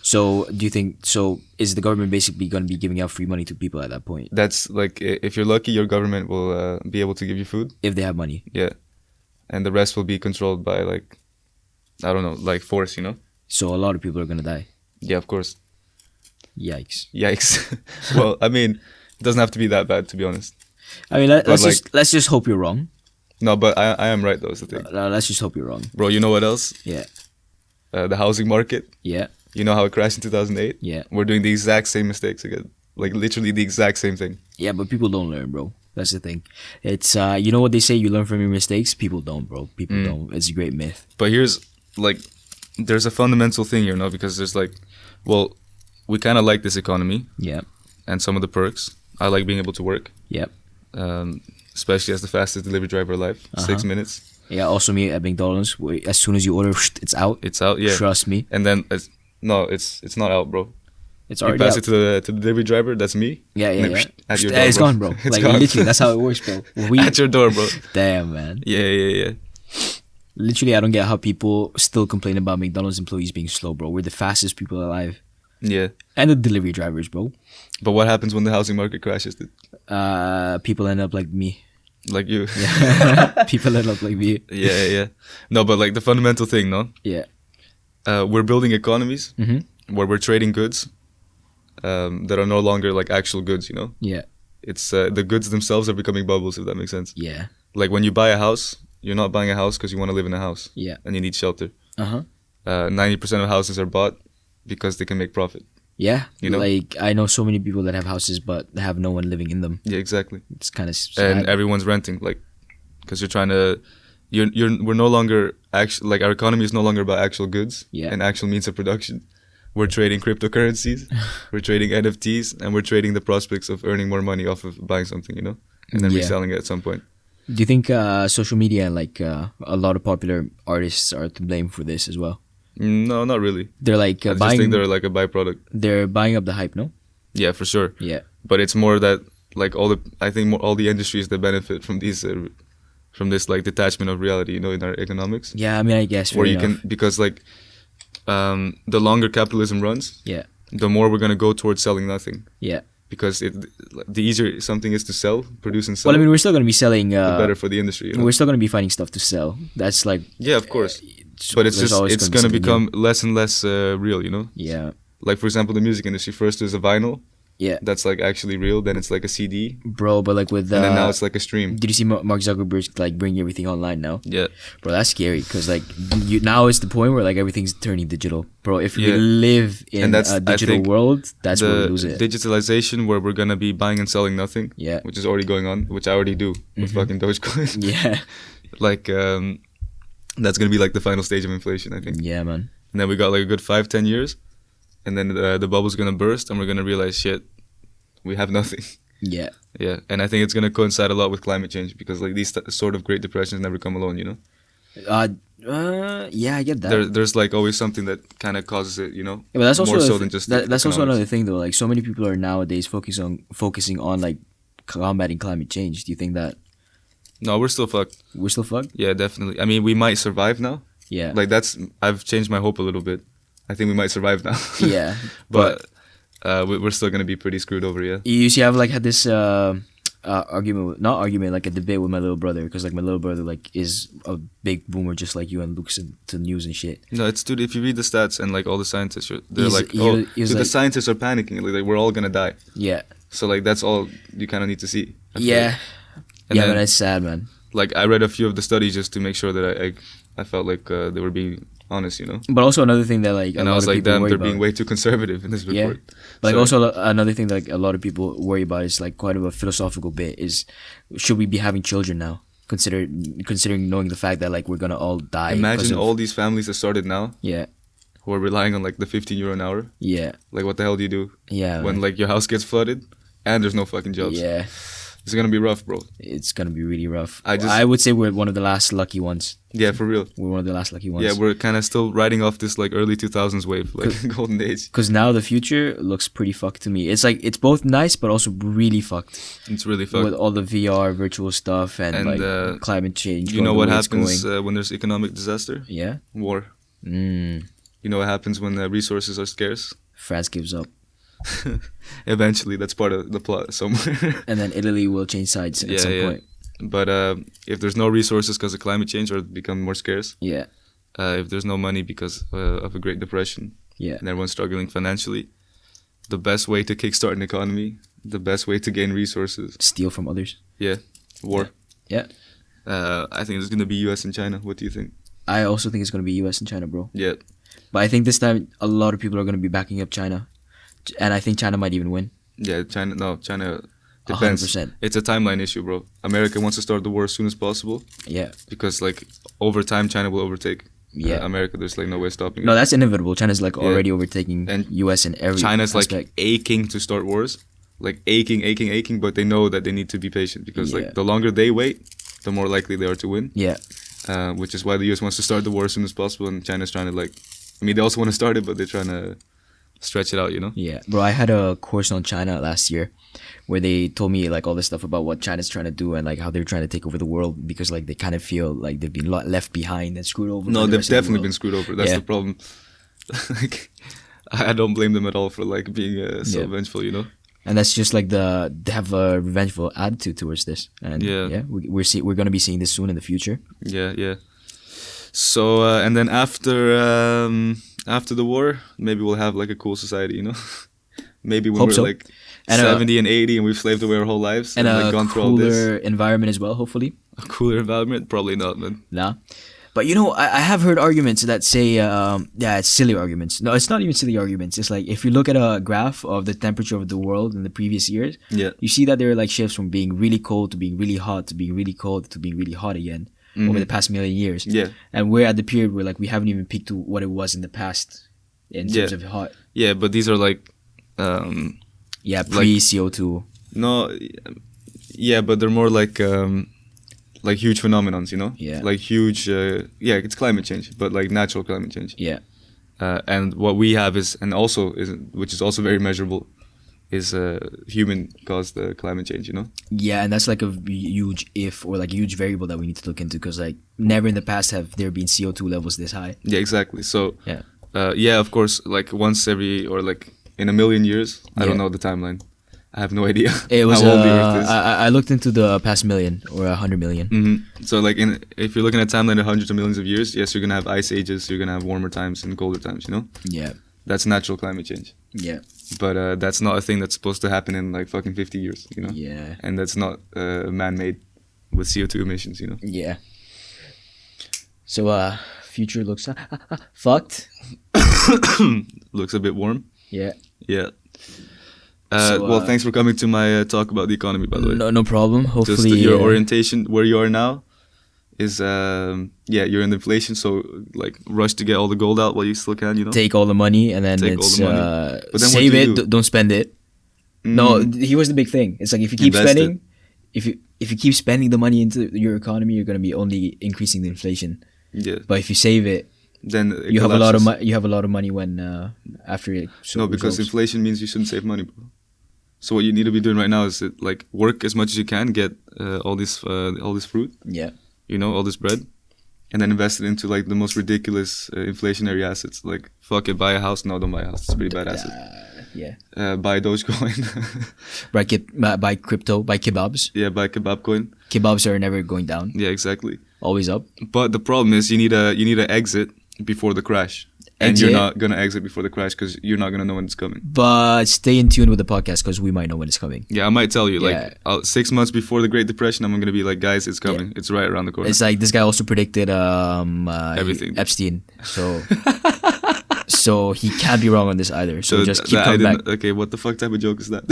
So do you think? So is the government basically going to be giving out free money to people at that point That's like if you're lucky, your government will be able to give you food. if they have money? Yeah, and the rest will be controlled by like, I don't know, like force, So a lot of people are going to die. Yeah, of course. Yikes! Yikes. Well, I mean, it doesn't have to be that bad, to be honest. I mean, let's just hope you're wrong. No, but I am right though. Is the thing, Let's just hope you're wrong. bro. You know what else? Yeah, The housing market. yeah, You know how it crashed in 2008? yeah, We're doing the exact same mistakes again. Like literally the exact same thing. yeah. But people don't learn, bro. That's the thing. It's you know what they say: you learn from your mistakes. People don't, bro. People don't. It's a great myth. But here's like, there's a fundamental thing here, no? Because there's like, well, we kind of like this economy Yeah, and some of the perks. I like being able to work, yeah, especially as the fastest delivery driver alive. 6 minutes. yeah. Also, me at McDonald's, as soon as you order, it's out. It's out, yeah. Trust me, And then it's not out, bro. it's You already pass out. it to the delivery driver. That's me. Yeah, and yeah, then, yeah. At your door, It's gone, bro. It's Like gone. literally, that's how it works, bro. At your door, bro. Damn, man. Yeah. Literally, I don't get how people still complain about McDonald's employees being slow, bro. We're the fastest people alive, Yeah. and the delivery drivers, bro. But what happens when the housing market crashes, dude? People end up like me. Like you. People end up like me. Yeah. No, but like the fundamental thing, no? Yeah. We're building economies Mhm. where we're trading goods that are no longer like actual goods, Yeah. It's the goods themselves are becoming bubbles, if that makes sense. Yeah. Like when you buy a house, you're not buying a house because you want to live in a house. Yeah. And you need shelter. Uh-huh. 90% of houses are bought because they can make profit. Yeah. You know? Like I know so many people that have houses but have no one living in them. Yeah, exactly. It's kind of sad. And everyone's renting, like, because you're trying to, we're no longer actually, like, our economy is no longer about actual goods Yeah. and actual means of production. We're trading cryptocurrencies, we're trading NFTs, and we're trading the prospects of earning more money off of buying something, and then Yeah. reselling it at some point. Do you think social media and like a lot of popular artists are to blame for this as well? No, not really. They're like I just buying. think they're like a byproduct. They're buying up the hype, no? Yeah, for sure. Yeah. But it's more that like I think all the industries that benefit from these from this like detachment of reality, in our economics. Yeah, I mean, I guess. Where fair you enough. can, because like the longer capitalism runs, Yeah. the more we're gonna go towards selling nothing. Yeah. because the easier something is to sell, produce and sell. Well, I mean, we're still going to be selling. The better for the industry. You know? We're still going to be finding stuff to sell. That's like. Yeah, of course. But it's going to become less and less real. You know. Yeah. Like for example, the music industry. First there's a vinyl. Yeah. That's like actually real. Then it's like a CD. Bro, but like with and then now it's like a stream. Did you see Mark Zuckerberg like bringing everything online now? Yeah. Bro, that's scary because like now it's the point where like everything's turning digital. Bro, if we live in a digital world, that's where we lose it. Digitalization where we're gonna be buying and selling nothing. Yeah. Which is already going on, which I already do with fucking Dogecoin. Yeah. Like that's gonna be like the final stage of inflation, I think. Yeah, man. And then we got like a good 5-10 years, and then the bubble's gonna burst, and we're gonna realize shit. We have nothing. Yeah. Yeah, and I think it's gonna coincide a lot with climate change because like these sort of great depressions never come alone, you know. Yeah, I get that. There's like always something that kind of causes it, you know. Yeah, but that's also more so than just that's also another thing though. Like so many people are nowadays focusing on like combating climate change. Do you think that? No, we're still fucked. We're still fucked. Yeah, definitely. I mean, we might survive now. Yeah. Like I've changed my hope a little bit. I think we might survive now. Yeah, but. We're still gonna be pretty screwed over, yeah. You see, I've like had this like a debate with my little brother because like my little brother like is a big boomer just like you and looks into news and shit. No, it's dude. If you read the stats and like all the scientists, they're the scientists are panicking. Like we're all gonna die. Yeah. So like that's all you kind of need to see. Yeah. Yeah, but that's sad, man. Like I read a few of the studies just to make sure that I felt like they were being honest, you know. But also another thing that like and I was like, damn, they're being way too conservative in this report. Yeah. But like also another thing that like a lot of people worry about is like quite of a philosophical bit is should we be having children now? Considering knowing the fact that like we're gonna all die. Imagine all these families that started now. Yeah. Who are relying on like the 15 euro an hour. Yeah. Like what the hell do you do? Yeah. When like your house gets flooded and there's no fucking jobs. Yeah. It's gonna be rough, bro. It's gonna be really rough. I would say we're one of the last lucky ones. Yeah, for real. We're one of the last lucky ones. Yeah, we're kind of still riding off this like early 2000s wave, like golden age. Because now the future looks pretty fucked to me. It's like it's both nice but also really fucked. It's really fucked with all the VR virtual stuff and like climate change. You know what happens when there's economic disaster? Yeah, war. You know what happens when resources are scarce? France gives up. Eventually, that's part of the plot somewhere. And then Italy will change sides at some point. But if there's no resources because of climate change or become more scarce, if there's no money because of a Great Depression, and everyone's struggling financially, the best way to kickstart an economy, the best way to gain resources, steal from others. Yeah, war. Yeah. I think it's gonna be U.S. and China. What do you think? I also think it's gonna be U.S. and China, bro. Yeah. But I think this time a lot of people are gonna be backing up China. And I think China might even win. Yeah, China depends. 100%. It's a timeline issue, bro. America wants to start the war as soon as possible. Yeah. Because like over time, China will overtake. America. There's like no way stopping it. No, that's inevitable. China's like already overtaking US in every China's aspect. Like aching to start wars, like aching, but they know that they need to be patient because like the longer they wait, the more likely they are to win. Yeah. Which is why the US wants to start the war as soon as possible, and China's trying to like, I mean, they also want to start it, but they're trying to stretch it out, you know? Yeah. Bro, I had a course on China last year where they told me like all this stuff about what China's trying to do and like how they're trying to take over the world because like they kind of feel like they've been left behind and screwed over. No, they've definitely been screwed over. That's the problem. Like, I don't blame them at all for like being so vengeful, you know? And that's just like they have a revengeful attitude towards this. And we're going to be seeing this soon in the future. Yeah. So, and then after the war, maybe we'll have like a cool society, you know? Maybe when we're like 70 and 80 and we've slaved away our whole lives and like gone through all this. A cooler environment as well, hopefully. A cooler environment? Probably not, man. Nah. But you know, I have heard arguments that say, it's silly arguments. No, it's not even silly arguments. It's like if you look at a graph of the temperature of the world in the previous years, you see that there are like shifts from being really cold to being really hot to being really cold to being really hot again. Over the past million years. Yeah. And we're at the period where like we haven't even peaked to what it was in the past in terms of hot. Yeah, but these are like pre-CO2. No, yeah, but they're more like huge phenomenons, you know? Yeah. Like huge it's climate change, but like natural climate change. Yeah. And what we have which is also very measurable, is human caused climate change, you know? Yeah, and that's like a huge huge variable that we need to look into because like never in the past have there been CO2 levels this high. Yeah, exactly. So of course, like once every or like in a million years, I don't know the timeline, I have no idea It was. how old the Earth is. I looked into the past million or 100 million. So like if you're looking at timeline of hundreds of millions of years, yes, you're gonna have ice ages, you're gonna have warmer times and colder times. You know, Yeah. that's natural climate change. Yeah. But that's not a thing that's supposed to happen in like fucking 50 years. You know, Yeah. and that's not man-made with CO2 emissions. You know. Yeah. So future looks fucked. Looks a bit warm. Yeah. Yeah. So, well, thanks for coming to my talk about the economy, by the way. No problem. Just Hopefully your orientation, where you are now, is you're in inflation, so like rush to get all the gold out while you still can, you know. take all the money and then Take all it's the money. But then what save do you it. do? Don't spend it. No, here was the big thing. It's like if you keep Invest spending, if you keep spending the money into your economy, you're gonna be only increasing the inflation. Yeah. But if you save it, Then it you have a lot of collapses. you have a lot of money when after it. No, because inflation means you shouldn't save money, bro. So what you need to be doing right now is like work as much as you can, get all this fruit, yeah. you know, all this bread, and then invest it into like the most ridiculous inflationary assets. Like fuck it, buy a house. No, don't buy a house. It's a pretty bad asset. Yeah. Buy Dogecoin. Buy crypto. Buy kebabs. Yeah, buy Kebab coin. Kebabs are never going down. Yeah, exactly. Always up. But the problem is you need a exit before the crash. And Exit? you're not gonna exit before the crash because you're not gonna know when it's coming. But stay in tune with the podcast because we might know when it's coming. Yeah, I might tell you Yeah. like 6 months before the Great Depression, I'm gonna be like, guys, it's coming. It's right around the corner. It's like this guy also predicted Everything. Epstein. So so he can't be wrong on this either. So just keep I coming back. didn't- Okay, what the fuck type of joke is that?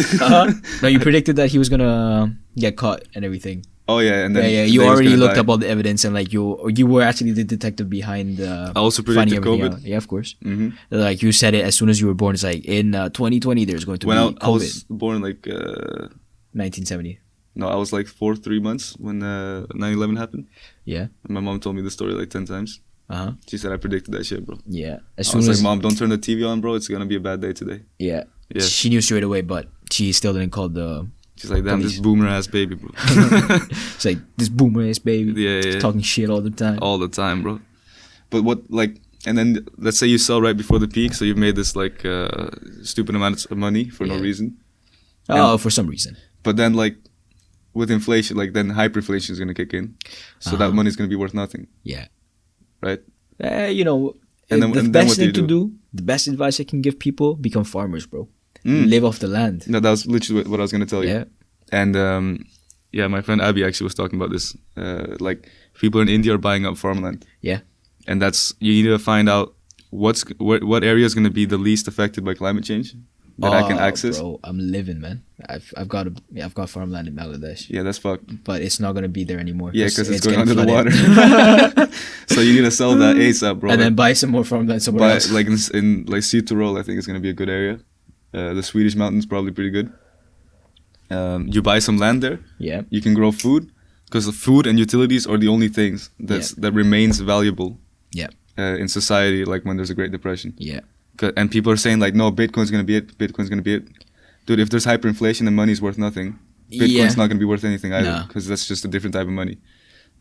No, you predicted that he was gonna get caught and everything. Oh yeah, and then Yeah. today You he was already gonna looked die. up all the evidence and like you were actually the detective behind I also finding predicted everything COVID. out. Yeah, of course. hmm Like you said it as soon as you were born. It's like in 2020 there's going to When be I COVID. was born, like 1970. no, I was like 3 months when 9/11 happened. Yeah. And my mom told me the story like 10 times. Uh-huh. She said I predicted that shit, bro. Yeah. As I soon was as like, Mom, don't turn the TV on, bro. It's gonna be a bad day today. yeah. Yeah. She knew straight away, but she still didn't call the. She's like, damn, this Police. boomer ass baby, bro. It's like this boomer ass baby. Yeah, Just yeah. talking shit all the time. All the time, bro. But what, like, and then let's say you sell right before the peak, so you've made this like stupid amount of money for no Yeah. reason. Oh, for some reason. But then, like, with inflation, like, then hyperinflation is gonna kick in, so that money's gonna be worth nothing, Yeah. right? You know, And then- the and then best what do thing you to do, the best advice I can give people: become farmers, bro. Mm. Live off the land. No, that was literally what I was gonna tell you. Yeah. And yeah, my friend Abby actually was talking about this. Like, people in India are buying up farmland. Yeah. And that's, you need to find out what area is gonna be the least affected by climate change that I can access. Bro, I'm living, man. I've got farmland in Bangladesh, Yeah, that's fucked. but it's not gonna be there anymore. Yeah, because it's going getting under the water. flooded. So you need to sell that ASAP, bro. And then buy some more farmland somewhere But else. like in like Südtirol, I think it's gonna be a good area. The Swedish mountains probably pretty good. You buy some land there. Yeah. You can grow food because the food and utilities are the only things that remains valuable. Yeah. In society, like when there's a Great Depression. Yeah. And people are saying like, no, Bitcoin's gonna be it. Bitcoin's gonna be it. Dude, if there's hyperinflation and money's worth nothing, Bitcoin's Yeah. not gonna be worth anything either No. because that's just a different type of money.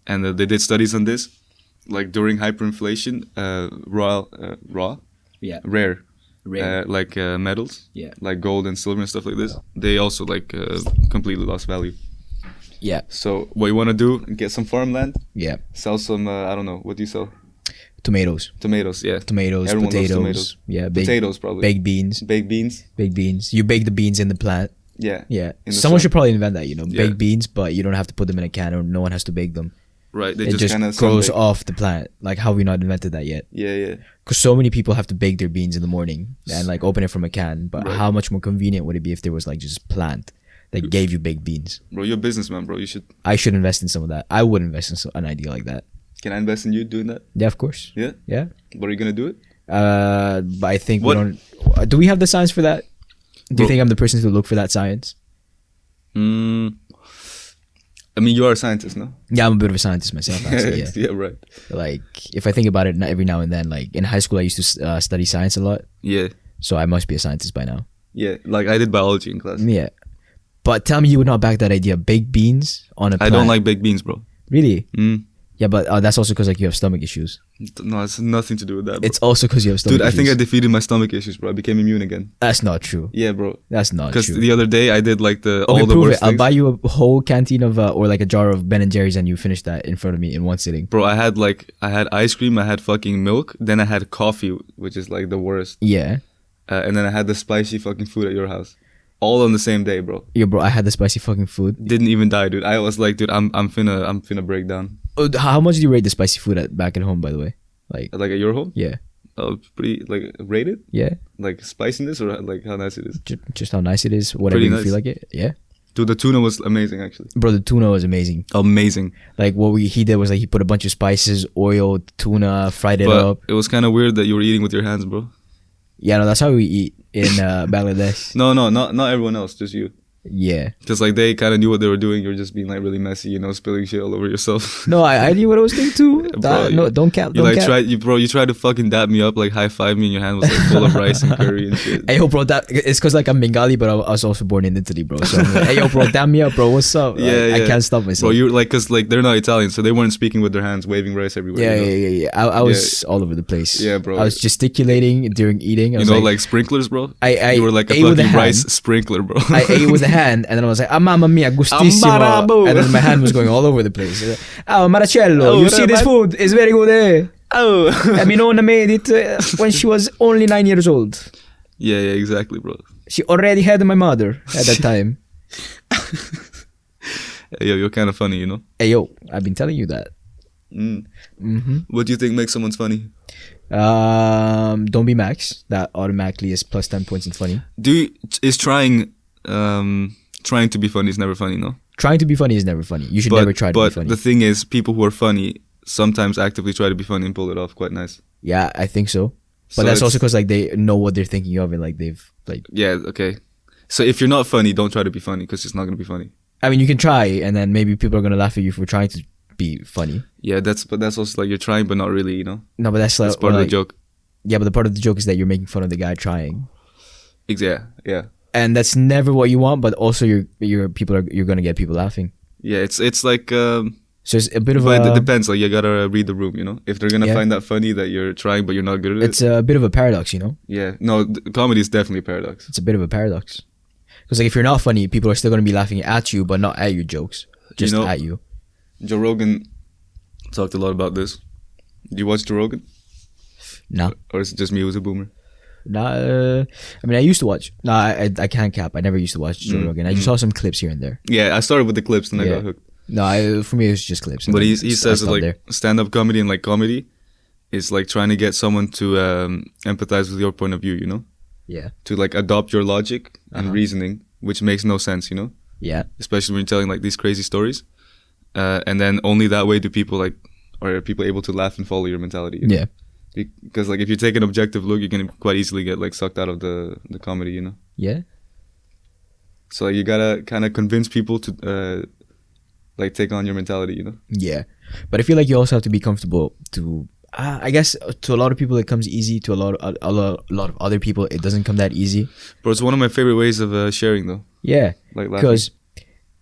And they did studies on this, like during hyperinflation, Yeah. rare, Rare. like metals, Yeah. like gold and silver and stuff like this, they also like completely lost value. Yeah. So what you want to do, get some farmland, Yeah. sell some, I don't know, what do you sell? Tomatoes. Tomatoes, yeah. Tomatoes. Everyone loves Potatoes. tomatoes. Yeah. Potatoes probably. Baked beans. Baked beans. Baked beans. You bake the beans in the plant. Yeah. Yeah. In the Someone sun. should probably invent that. You know, Yeah. baked beans, but you don't have to put them in a can, or no one has to bake them. Right. They It just kind of grows off the plant. Like, how have we not invented that yet? Yeah, yeah. Because so many people have to bake their beans in the morning and like open it from a can. But Right. how much more convenient would it be if there was like just plant that gave you baked beans? Bro, you're a businessman, bro. You should. I should invest in some of that. I would invest in an idea like that. Can I invest in you doing that? Yeah, of course. Yeah. Yeah. But are you gonna do it? But I think What- we don't. Do we have the science for that? Do Bro- you think I'm the person to look for that science? I mean, you are a scientist, no? Yeah, I'm a bit of a scientist myself. Actually, yeah. Yeah, right. Like, if I think about it every now and then, like in high school, I used to study science a lot, Yeah, so I must be a scientist by now. yeah. Like I did biology in class. Yeah, but tell me you would not back that idea. Baked beans on a I plant. don't like baked beans, bro. Really. Yeah, but that's also because like you have stomach issues. No, it's nothing to do with that, bro. It's also because you have stomach Dude, issues. I think I defeated my stomach issues, bro. I became immune again. That's not true. Yeah, bro. That's not true. Because the other day I did like Okay, all the prove worst it. I'll things. buy you a whole canteen of or like a jar of Ben and Jerry's, and you finish that in front of me in one sitting. Bro, I had ice cream, I had fucking milk, then I had coffee, which is like the worst. Yeah. And then I had the spicy fucking food at your house. All on the same day, bro. Yeah, bro. I had the spicy fucking food. Didn't even die, dude. I was like, dude, I'm finna break down. Oh, how much do you rate the spicy food back at home, by the way? Like at your home? Yeah. Oh, pretty like rated? Yeah. Like spiciness or like how nice it is? Just how nice it is. Whatever Pretty you nice. feel like it. Yeah. Dude, the tuna was amazing, actually. Bro, the tuna was amazing. Amazing. Like what he did was like he put a bunch of spices, oil, tuna, fried it up. It was kind of weird that you were eating with your hands, bro. Yeah, no, that's how we eat in Bangladesh. No, not everyone else, just you. Yeah. Because like they kind of knew what they were doing. You're just being like really messy, spilling shit all over yourself. No, I knew what I was doing too. No, don't cap. You don't cap. you tried to fucking dap me up, like high five me, and your hand was like full of rice and curry and shit. Hey yo, bro, it's because like I'm Bengali, but I was also born in Italy, bro. So I'm like, hey yo, bro, dap me up, bro. What's up? Yeah, I can't stop myself. Bro, you're like, cause like they're not Italian, so they weren't speaking with their hands, waving rice everywhere. Yeah. I was all over the place. Yeah, bro. I was gesticulating during eating. I was like sprinklers, bro. I you were like a ate with fucking a rice hand. sprinkler, bro. I ate with a hand, and then I was like, mamma mia, gustissimo. And then my hand was going all over the place. Oh, Marcello, you see this food? It's very good, eh? Oh. And my nonna made it when she was only 9 years old. Yeah, exactly, bro. She already had my mother at that time. Yo, you're kind of funny, Hey, yo, I've been telling you that. What do you think makes someone funny? Don't be Max. That automatically is plus 10 points in funny. Is trying to be funny is never funny, no? Trying to be funny is never funny. You should never try to be funny. But the thing is, people who are funny sometimes actively try to be funny and pull it off quite nice. Yeah, I think so. But that's also because like they know what they're thinking of and like they've like. Yeah. Okay. So if you're not funny, don't try to be funny because it's not gonna be funny. I mean, you can try, and then maybe people are gonna laugh at you for trying to be funny. Yeah, that's also like you're trying, but not really, No, but that's part of the joke. Yeah, but the part of the joke is that you're making fun of the guy trying. Yeah. And that's never what you want, but also you're gonna get people laughing. Yeah, it's like. So it's a bit of but it depends. Like you gotta read the room, If they're gonna find that funny that you're trying but you're not good at it. It's a bit of a paradox, Yeah. No, comedy is definitely a paradox. It's a bit of a paradox. Because like if you're not funny, people are still gonna be laughing at you, but not at your jokes, just at you. Joe Rogan talked a lot about this. Do you watch Joe Rogan? No. Or is it just me who's a boomer? Nah, I mean I used to watch. No, I can't cap. I never used to watch Joe Rogan. I just saw some clips here and there. Yeah, I started with the clips and I got hooked. No, for me it was just clips. But he says that, like stand-up comedy and like comedy is like trying to get someone to empathize with your point of view, Yeah. To like adopt your logic and reasoning, which makes no sense, Yeah. Especially when you're telling like these crazy stories. And then only that way do people are people able to laugh and follow your mentality. Yeah. Because like if you take an objective look, you can quite easily get like sucked out of the comedy, Yeah. So like, you gotta kind of convince people to like take on your mentality, Yeah, but I feel like you also have to be comfortable to. I guess to a lot of people it comes easy. To a lot of other people it doesn't come that easy. But it's one of my favorite ways of sharing, though. Yeah, like because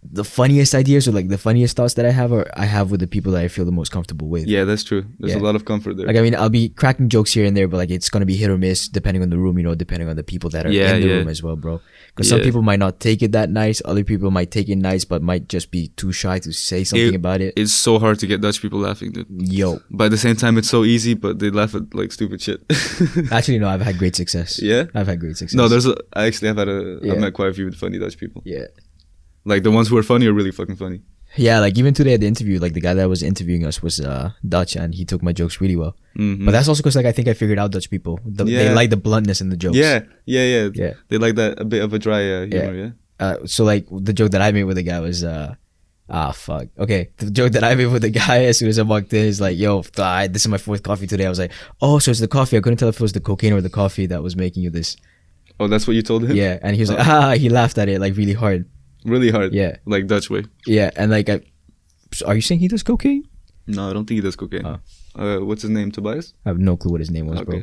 the funniest ideas or like the funniest thoughts that I have with the people that I feel the most comfortable with. Yeah, that's true. There's a lot of comfort there. Like I mean, I'll be cracking jokes here and there, but like it's gonna be hit or miss depending on the room, depending on the people that are in the room as well, bro. Because some people might not take it that nice, other people might take it nice, but might just be too shy to say something about it. It's so hard to get Dutch people laughing, dude. Yo. But at the same time, it's so easy, but they laugh at like stupid shit. Actually, no, I've had great success. Yeah? I've had great success. No, I actually have I've met quite a few funny Dutch people. Yeah. Like the ones who are funny are really fucking funny. Yeah, like even today at the interview, like the guy that was interviewing us was Dutch, and he took my jokes really well. Mm-hmm. But that's also because like I think I figured out Dutch people. They like the bluntness in the jokes. Yeah. They like that a bit of a dry humor. Yeah. So like the joke that I made with the guy was fuck. Okay, the joke that I made with the guy as soon as I walked in is like, yo, this is my fourth coffee today. I was like, oh, so it's the coffee. I couldn't tell if it was the cocaine or the coffee that was making you this. Oh, that's what you told him? Yeah, and he was like, he laughed at it like really hard. Really hard? Yeah. Like Dutch way? Yeah, and like, are you saying he does cocaine? No, I don't think he does cocaine. What's his name, Tobias? I have no clue what his name was, bro.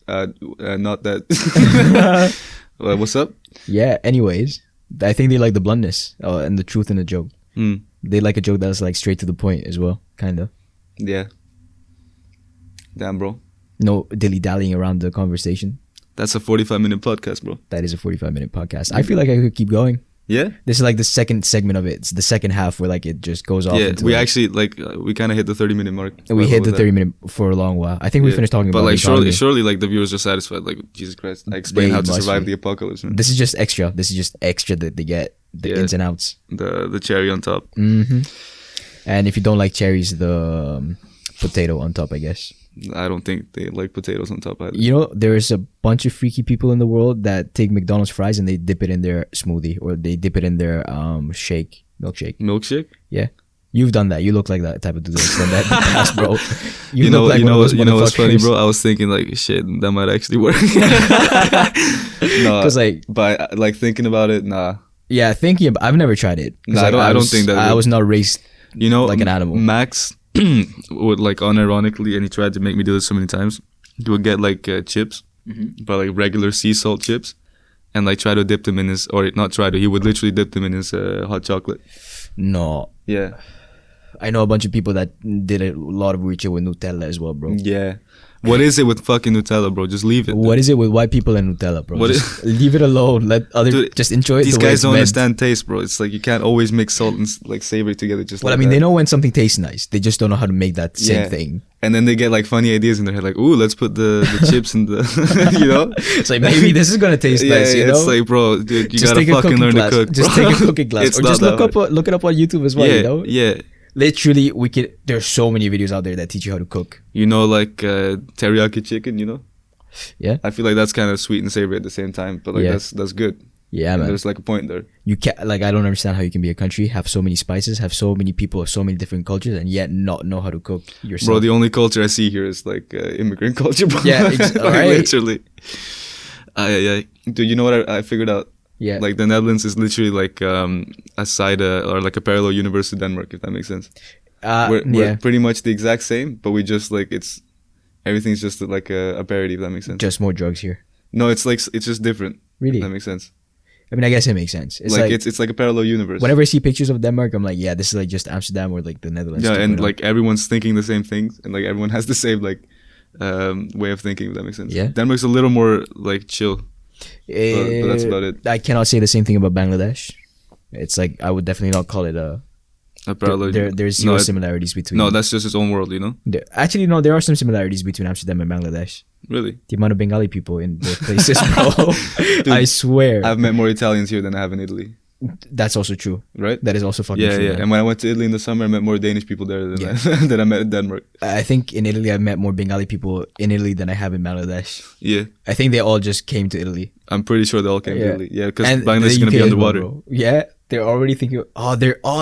Not that. What's up? Yeah, anyways, I think they like the bluntness and the truth in the joke. Mm. They like a joke that's like straight to the point as well, kind of. Yeah. Damn, bro. No dilly-dallying around the conversation. That's a 45-minute podcast, bro. That is a 45-minute podcast. I feel like I could keep going. Yeah? This is like the second segment of it. It's the second half where like it just goes off. Yeah, into we like, actually, like, we kind of hit the 30-minute mark. we hit the 30-minute for a long while. I think we finished talking about But, like, economy. surely, like, the viewers are satisfied. Like, Jesus Christ. I explained They how to must survive be. the apocalypse, man. This is just extra. This is just extra that they get the Yeah. ins and outs. The cherry on top. Hmm. And if you don't like cherries, the potato on top, I guess. I don't think they like potatoes on top either. You know, there's a bunch of freaky people in the world that take McDonald's fries and they dip it in their smoothie or they dip it in their milkshake. Milkshake? Yeah. You've done that. You look like that type of dude that's done that in the past, bro. You know what's funny, bro? I was thinking like, shit, that might actually work. No, 'Cause, like, but like thinking about it, nah. yeah, thinking about, I've never tried it. 'Cause, Nah, like, I don't think that I would- was not raised You know, like an animal. Max would like unironically, and he tried to make me do this so many times. He would get like chips, but like regular sea salt chips, and like try to dip them in his, or not try to. He would literally dip them in his hot chocolate. No. Yeah, I know a bunch of people that did a lot of weird shit with Nutella as well, bro. yeah. What is it with fucking Nutella, bro? Just leave it. What is it with white people and Nutella, bro? What Just leave it alone. Let other Dude, just enjoy it. These the way guys it's don't meant. understand taste, bro. It's like you can't always mix salt and like savory together. Just Well, like I mean, that. they know when something tastes nice. They just don't know how to make that same Yeah. thing. And then they get like funny ideas in their head, like, "Ooh, let's put the chips in the," you know. It's like maybe this is gonna taste Yeah, nice. You know, it's like, bro, dude, you just gotta take a fucking cooking learn class. to cook, bro. Just take a cooking class, It's or not just that look it up on YouTube as well. Yeah, You know, yeah. literally, there's so many videos out there that teach you how to cook. You know, like teriyaki chicken. You know, Yeah, I feel like that's kind of sweet and savory at the same time, but like Yeah. that's good. yeah, And man. there's like a point there. You can't like I don't understand how you can be a country, have so many spices, have so many people of so many different cultures, and yet not know how to cook yourself. Bro, the only culture I see here is like immigrant culture, bro. Yeah, like, alright. literally. Yeah, dude, you know what I figured out? Yeah, Like the Netherlands is literally like a side or like a parallel universe to Denmark, if that makes sense. We're yeah, pretty much the exact same, but we just like everything's just like a parody, if that makes sense. just more drugs here. No, it's like it's just different. Really? If that makes sense. I mean, I guess it makes sense. It's like, like, it's like a parallel universe. whenever I see pictures of Denmark, I'm like, yeah, this is like just Amsterdam or like the Netherlands. Yeah, and 2.0. like everyone's thinking the same things, and like everyone has the same like way of thinking. If that makes sense. Yeah. Denmark's a little more like chill, but that's about it. I cannot say the same thing about Bangladesh. It's like I would definitely not call it A parallel. there's zero similarities between. No, that's just its own world, you know. Actually, no, there are some similarities between Amsterdam and Bangladesh. Really, The amount of Bengali people in both places, bro. Dude, I swear. I've met more Italians here than I have in Italy. That's also true. Right? That is also fucking Yeah, true. yeah. man. And when I went to Italy in the summer, I met more Danish people there than Yeah. than I met in Denmark. I think in Italy, I've met more Bengali people in Italy than I have in Bangladesh. Yeah, I think they all just came to Italy. I'm pretty sure they all came to Italy. Yeah, because And Bangladesh is the gonna be UK as well, underwater. bro. Yeah, they're already thinking.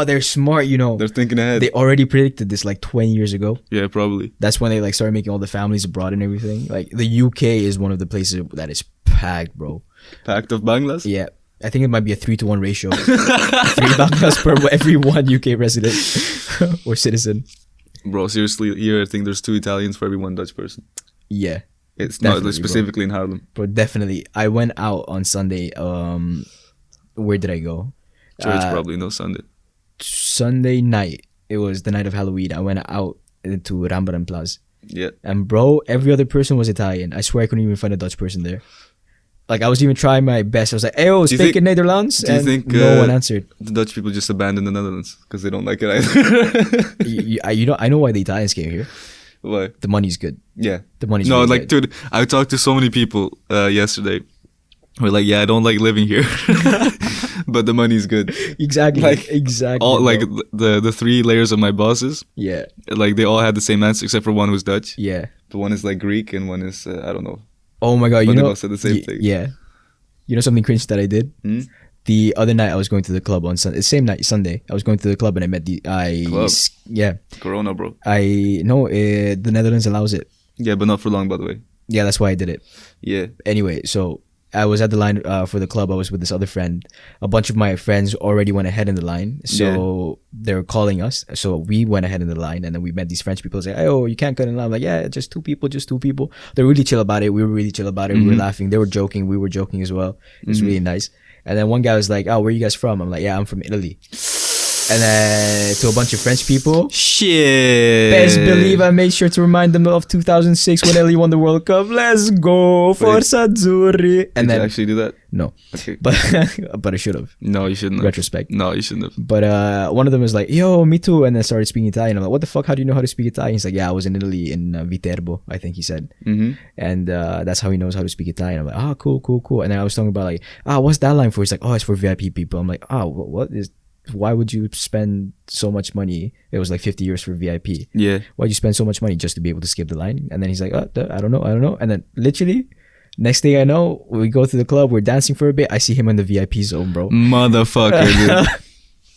They're smart. You know, They're thinking ahead. they already predicted this like 20 years ago. Yeah, probably. That's when they like started making all the families abroad and everything. Like the UK is one of the places that is packed, bro. Pact of Bangladesh. Yeah, I think it might be a 3-to-1 ratio. 3 Banglas per every 1 UK resident or citizen. Bro, seriously, here I think there's 2 Italians for every 1 Dutch person. Yeah, It's Definitely, not specifically in Harlem. bro, definitely. I went out on Sunday. Where did I go? Church probably, no Sunday. Sunday night. It was the night of Halloween. I went out to Rambaran Plaza. Yeah. And bro, every other person was Italian. I swear I couldn't even find a Dutch person there. Like I was even trying my best. I was like, "Hey, Do you speak think- in Netherlands," do you and think, no one answered. The Dutch people just abandoned the Netherlands because they don't like it either. I know why the Italians came here. Why? The money's good. Yeah. The money's No, really like, good. dude, I talked to so many people yesterday. We're like, yeah, I don't like living here, but the money's good. Exactly, like, exactly. All like bro. the 3 layers of my bosses, Yeah, like they all had the same answer except for one who's Dutch. yeah. But one is like Greek and one is I don't know. Oh my god, But you they know, both said the same thing. Yeah. You know something cringe that I did? Hmm? The other night I was going to the club on Sunday. Same night, Sunday. I was going to the club and I met Club? Yeah. Corona, bro. The Netherlands allows it. Yeah, but not for long, by the way. Yeah, that's why I did it. Yeah. Anyway, so I was at the line for the club. I was with this other friend. A bunch of my friends already went ahead in the line. So they were calling us. So we went ahead in the line and then we met these French people. Say, "Oh, you can't cut in line." I'm like, "Yeah, just two people. They're really chill about it. We were really chill about it. We were laughing. They were joking. We were joking as well. It was really nice. And then one guy was like, "Oh, where are you guys from?" I'm like, "Yeah, I'm from Italy." And then to a bunch of French people. Shit. Best believe I made sure to remind them of 2006 when Italy won the World Cup. Let's go, Forza Azzurri. And Did then you actually do that? no, Okay. but I should have. No, you shouldn't have. Retrospect. No, you shouldn't have. But one of them was like, "Yo, me too," and then started speaking Italian. I'm like, "What the fuck? How do you know how to speak Italian?" He's like, "Yeah, I was in Italy in Viterbo, I think he said." Mm-hmm. And that's how he knows how to speak Italian. I'm like, "Ah, cool. And then I was talking about like, what's that line for?" He's like, "Oh, it's for VIP people." I'm like, what is? Why would you spend so much money? It was like 50 euros for VIP. Yeah. Why'd you spend so much money just to be able to skip the line? And then he's like, I don't know. And then literally, next thing I know, we go to the club, we're dancing for a bit. I see him in the VIP zone, bro. Motherfucker, dude.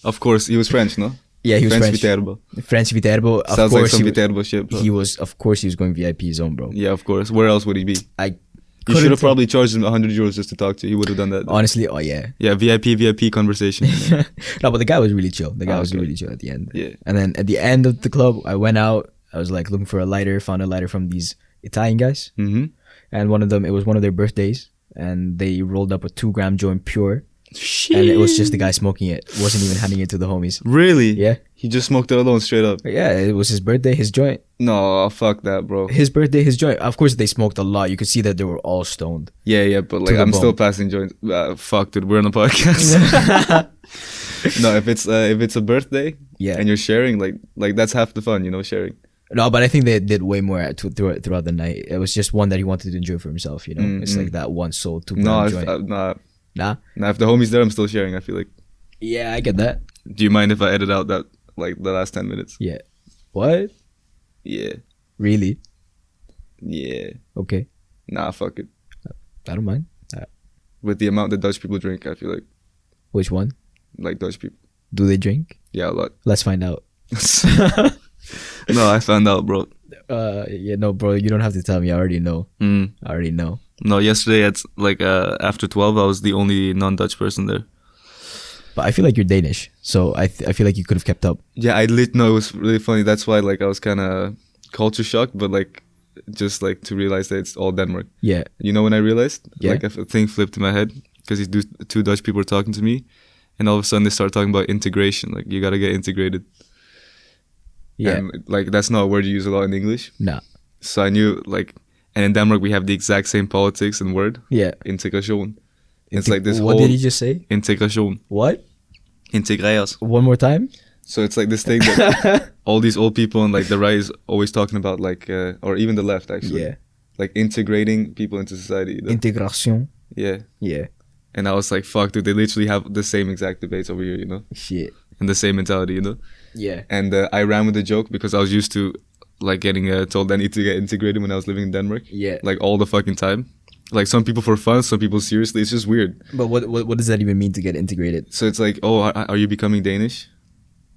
Of course, he was French, no? Yeah, he was French. Viterbo. French Viterbo. Of Sounds course, like some Viterbo shit, bro. he was going VIP zone, bro. Yeah, of course. Where else would he be? You should have probably charged him 100 euros just to talk to you. He would have done that. Honestly, oh yeah. Yeah, VIP conversation. No, but the guy was really chill. The guy was really chill at the end. Yeah. And then at the end of the club, I went out. I was like looking for a lighter, found a lighter from these Italian guys. Mm-hmm. And one of them, it was one of their birthdays. And they rolled up a 2-gram joint pure. Shit. And it was just the guy smoking it. Wasn't even handing it to the homies. Really? Yeah. He just smoked it alone straight up. Yeah, it was his birthday, his joint. No, fuck that, bro. His birthday, his joint. Of course, they smoked a lot. You could see that they were all stoned. Yeah, but like the I'm still bone. passing joints. Fuck, dude, we're on a podcast. No, if it's a birthday, Yeah. and you're sharing, like that's half the fun, sharing. No, but I think they did way more throughout the night. It was just one that he wanted to enjoy for himself, It's like that one soul, 2-gram joint. Nah? If the homie's there, I'm still sharing. I feel like. Yeah, I get that. Do you mind if I edit out that like the last 10 minutes? Yeah. What? Yeah. Really? Yeah. Okay. Nah, fuck it. I don't mind. With the amount that Dutch people drink, I feel like Which one? like Dutch people. Do they drink? Yeah, a lot. Let's find out. No, I found out, bro. Yeah, no, bro, you don't have to tell me. I already know. I already know. No, yesterday at like after 12, I was the only non-Dutch person there. But I feel like you're Danish, so I feel like you could have kept up. Yeah, no, it was really funny. That's why like I was kind of culture shocked, but like just like to realize that it's all Denmark. Yeah. You know when I realized? Yeah. Like a thing flipped in my head because these two Dutch people were talking to me, and all of a sudden they start talking about integration. Like you gotta get integrated. Yeah. And like that's not a word you use a lot in English. Nah. So I knew like, and in Denmark we have the exact same politics and word. Yeah. Integration. It's like this What whole. did he just say? Integration. What? Integreras. One more time? So it's like this thing that all these old people on like the right is always talking about, like, or even the left actually. Yeah. Like integrating people into society. Integration. Yeah. Yeah. And I was like, fuck, dude, they literally have the same exact debates over here, Shit. And the same mentality, Yeah. And I ran with the joke because I was used to like getting told I need to get integrated when I was living in Denmark. Yeah. Like all the fucking time. Like some people for fun, some people seriously. It's just weird. But what does that even mean to get integrated? So it's like, oh, are you becoming Danish?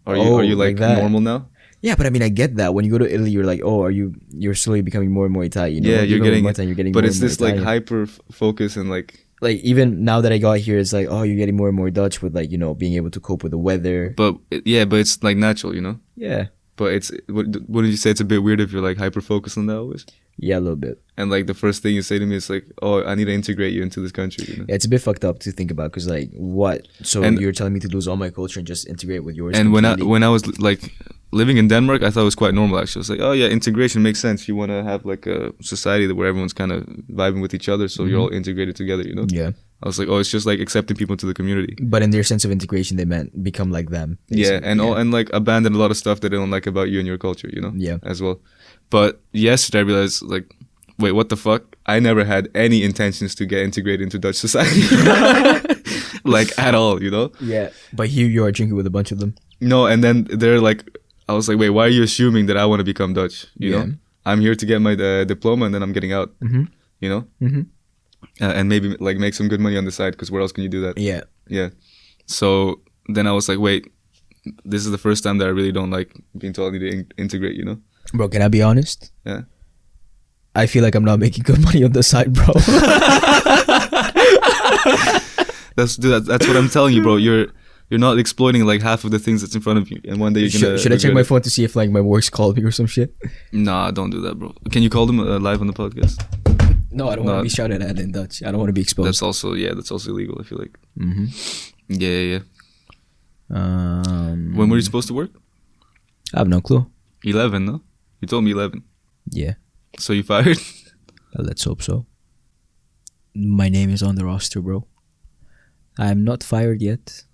Are you like that. normal now? Yeah, but I mean, I get that. When you go to Italy, you're like, oh, you're slowly becoming more and more Italian. Yeah, you're getting more time, you're getting but more it's and more this like Italian. hyper focus and like even now that I got here, it's like, oh, you're getting more and more Dutch with like, being able to cope with the weather. but it's like natural, Yeah. But wouldn't you say it's a bit weird if you're like hyper focused on that always? Yeah, a little bit. And like the first thing you say to me is like, oh, I need to integrate you into this country, Yeah, it's a bit fucked up to think about because like what? So And- you're telling me to lose all my culture and just integrate with yours? And completely? when I was like living in Denmark, I thought it was quite normal actually. I was like, oh yeah, integration makes sense. You want to have like a society where everyone's kind of vibing with each other, so you're all integrated together, Yeah. I was like, oh, it's just like accepting people into the community. But in their sense of integration, they meant become like them. Yeah, basically. and like abandon a lot of stuff that they don't like about you and your culture, Yeah. as well. But yesterday I realized like, wait, what the fuck? I never had any intentions to get integrated into Dutch society, like at all, Yeah. But here you are drinking with a bunch of them. No, and then they're like, I was like, wait, why are you assuming that I want to become Dutch? You Yeah. know, I'm here to get my diploma and then I'm getting out. Mhm. You know, Mhm. And maybe like make some good money on the side because where else can you do that? Yeah. Yeah. So then I was like, wait, this is the first time that I really don't like being told I need to integrate. Bro, can I be honest? Yeah. I feel like I'm not making good money on the side, bro. That's what I'm telling you, bro. You're not exploiting like half of the things that's in front of you, and one day you're gonna. Should I check regret my it. phone to see if like my work's called me or some shit? Nah, don't do that, bro. Can you call them live on the podcast? No, I don't want to be shouted at in Dutch. I don't want to be exposed. That's also illegal. I feel like. Mm-hmm. Yeah. When were you supposed to work? I have no clue. 11, no? You told me 11. Yeah. So you fired? Let's hope so. My name is on the roster, bro. I'm not fired yet.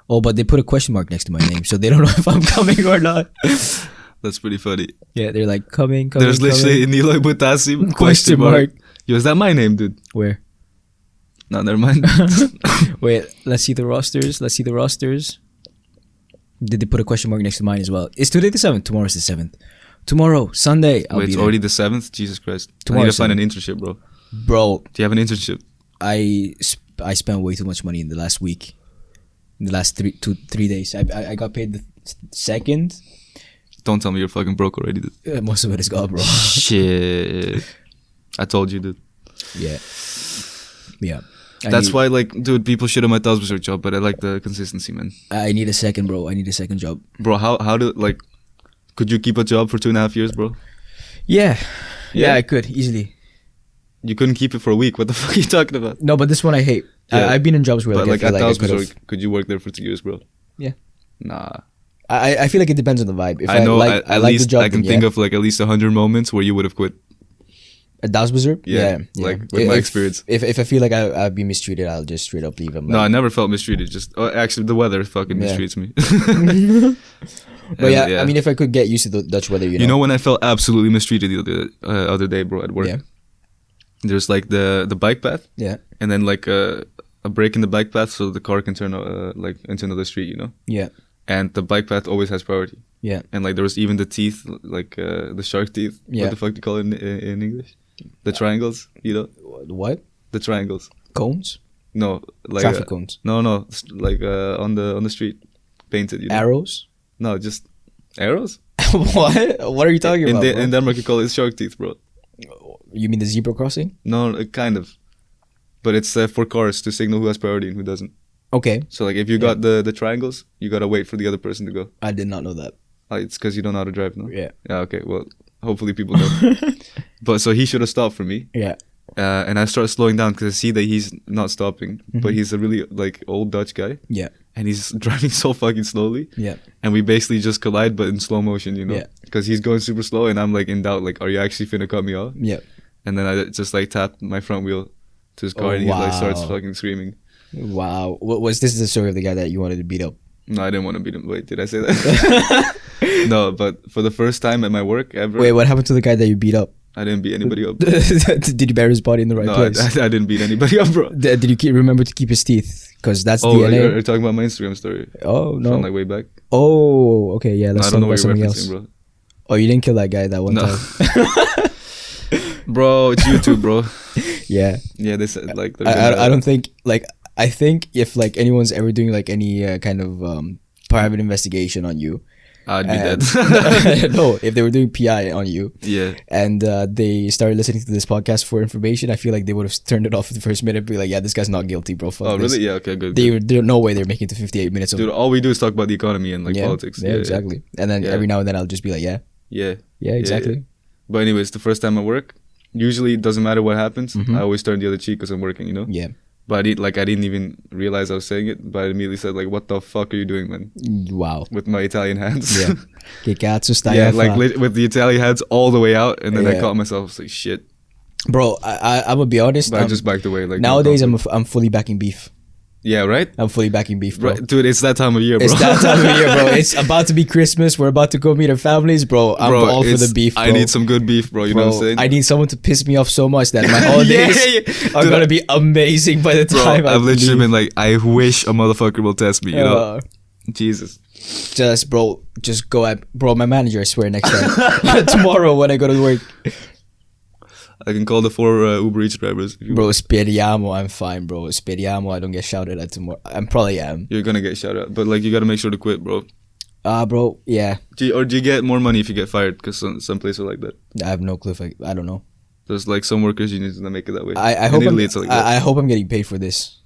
Oh, but they put a question mark next to my name, so they don't know if I'm coming or not. That's pretty funny. Yeah, they're like, coming. There's literally Niloy Butasim Question mark. Yo, is that my name, dude? Where? No, never mind. Wait, let's see the rosters. Did they put a question mark next to mine as well? Is today the 7th? Tomorrow's the 7th. Tomorrow, Sunday, I'll Wait, be it's there. already the 7th? Jesus Christ. Tomorrow I need to find an internship, bro. Bro, Do you have an internship? I spent way too much money in the last week. In the last 3 days. I got paid the 2nd. Don't tell me you're fucking broke already, dude. Most of it is gone, bro. Shit. I told you, dude. Yeah. That's why, like, dude, people shit on my Tasbazar job, but I like the consistency, man. I need a second, bro. I need a second job. Bro, how do, like, could you keep a job for 2.5 years, bro? Yeah, Yeah? I could easily. You couldn't keep it for a week. What the fuck are you talking about? No, but this one I hate. Yeah. I've been in jobs where But, like, I at feel like I Tasbazar, could you work there for 2 years, bro? Yeah. Nah. I feel like it depends on the vibe. If I know, I at like least the job, I can think of, like, at least 100 moments where you would have quit. At Dasbazer? Yeah, like, with my experience. If I feel like I'd be mistreated, I'll just straight up leave. No, I never felt mistreated. Just actually, the weather fucking mistreats me. But yeah, I mean, if I could get used to the Dutch weather, you know when I felt absolutely mistreated the other day, bro, at work. Yeah. There's like the bike path. Yeah. And then like a break in the bike path, so the car can turn like into another street, you know. Yeah. And the bike path always has priority. Yeah. And like there was even the teeth, like the shark teeth. Yeah. What the fuck do you call it in English? The triangles, you know. What? The triangles. Cones? No, like Traffic cones. No, like on the street, painted. You know? Arrows? No, just arrows. What? What are you talking about? Bro? In Denmark, you call it shark teeth, bro. You mean the zebra crossing? No, kind of. But it's for cars to signal who has priority and who doesn't. Okay. So like if you got the triangles, you gotta wait for the other person to go. I did not know that. It's because you don't know how to drive, no? Yeah. Yeah. Okay. Well, hopefully people know. But so he should have stopped for me. Yeah. And I started slowing down because I see that he's not stopping, but he's a really like old Dutch guy. Yeah. And he's driving so fucking slowly. Yeah. And we basically just collide, but in slow motion, you know? Yeah. Because he's going super slow, and I'm like in doubt, like, are you actually finna cut me off? Yeah. And then I just like tapped my front wheel to his car, Oh, and he like starts wow. fucking screaming. Wow. What was this the story of the guy that you wanted to beat up? No, I didn't want to beat him. Wait, did I say that? No, but for the first time at my work ever, Wait, what happened to the guy that you beat up? I didn't beat anybody up. Did you bury his body in the right No, place? I didn't beat anybody up, bro. Did you remember to keep his teeth? Because that's Oh, DNA. you're talking about my Instagram story Oh, no. from like way back. Oh, okay. Yeah, No, let's I talk don't know about what you're something referencing, else. bro. Oh, you didn't kill that guy that one No. time. Bro, it's YouTube, bro. Yeah. Yeah, they said like. I don't think, like, I think if, like, anyone's ever doing, like, any kind of private investigation on you. I'd be dead. No, if they were doing PI on you. Yeah. And they started listening to this podcast for information, I feel like they would have turned it off at the first minute and be like, yeah, this guy's not guilty, bro. Fuck Oh, this. really? Yeah, okay, good. There's no way they're making it to 58 minutes of. Dude, all we do is talk about the economy and like politics. Yeah, exactly. And then Yeah. every now and then I'll just be like, yeah. Yeah. Yeah, exactly. Yeah. But anyways, the first time at work, usually it doesn't matter what happens. I always turn the other cheek because I'm working, you know? Yeah. But I didn't even realize I was saying it, but I immediately said like, what the fuck are you doing, man? Wow. With my Italian hands. Yeah. Che cazzo stai Yeah, a like fa? with the Italian hands all the way out, and then I Yeah. caught myself. I was like, shit. Bro, I'm gonna be honest. But I just backed away. Like nowadays, no I'm fully backing beef. Yeah, right? I'm fully backing beef, bro. Right, dude, it's that time of year, bro. It's that time of year, bro. It's about to be Christmas. We're about to go meet our families, bro. I'm Bro, all for the it's- beef, bro. I need some good beef, bro. You know what I'm Bro, saying? I need someone to piss me off so much that my holidays are Dude, gonna be amazing by the Bro, time I've literally leave. been like, I wish a motherfucker will test me, you know? Uh, Jesus. just go at bro. My manager, I swear, next time tomorrow when I go to work, I can call the 4 Uber Eats drivers. If you bro. Speriamo, I'm fine, bro. Speriamo, I don't get shouted at tomorrow. I'm probably am. You're gonna get shouted out. But like, you gotta make sure to quit, bro. Bro, yeah. Do you get more money if you get fired? Because some places are like that. I have no clue. If I don't know. There's like some workers unions that make it that way. I In hope Italy, it's like that. I hope I'm getting paid for this.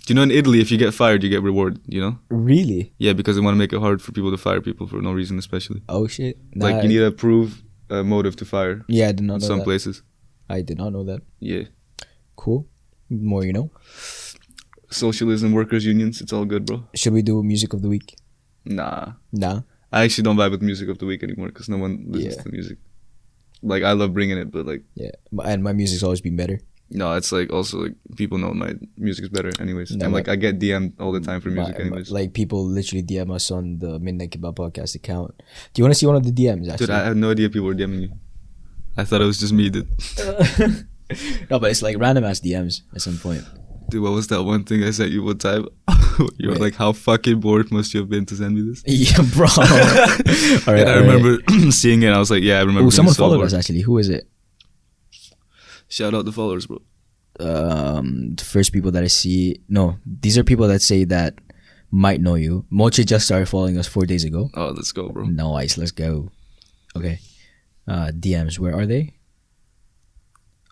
Do you know in Italy, if you get fired, you get rewarded, you know? Really? Yeah, because they want to make it hard for people to fire people for no reason, especially. Oh shit! Like, you need to prove a motive to fire Yeah, I did not in know some that. places. I did not know that. Yeah. Cool. More you know. Socialism, workers' unions, it's all good, bro. Should we do music of the week? Nah. Nah. I actually don't vibe with music of the week anymore because no one listens Yeah. to music. Like, I love bringing it, but like, Yeah. And my music's always been better. no, it's like also like people know my music is better anyways. No, And like I get DM'd all the time for music anyways. Like people literally DM us on the Midnight Kebab podcast account. Do you want to see one of the DMs? Actually? Dude, I had no idea people were DMing you. I thought it was just me, dude. No, but it's like random ass DMs at some point. Dude, what was that one thing I sent you one time? You were Wait. like, how fucking bored must you have been to send me this? Yeah, bro. All right, And I remember seeing it and I was like, yeah, I remember. Oh, being someone so followed bored. us actually. Who is it? Shout out the followers, bro. The first people that I see. No, these are people that say that might know you. Moche just started following us 4 days ago. Oh, let's go, bro. Nice, let's go. Okay. DMs, where are they?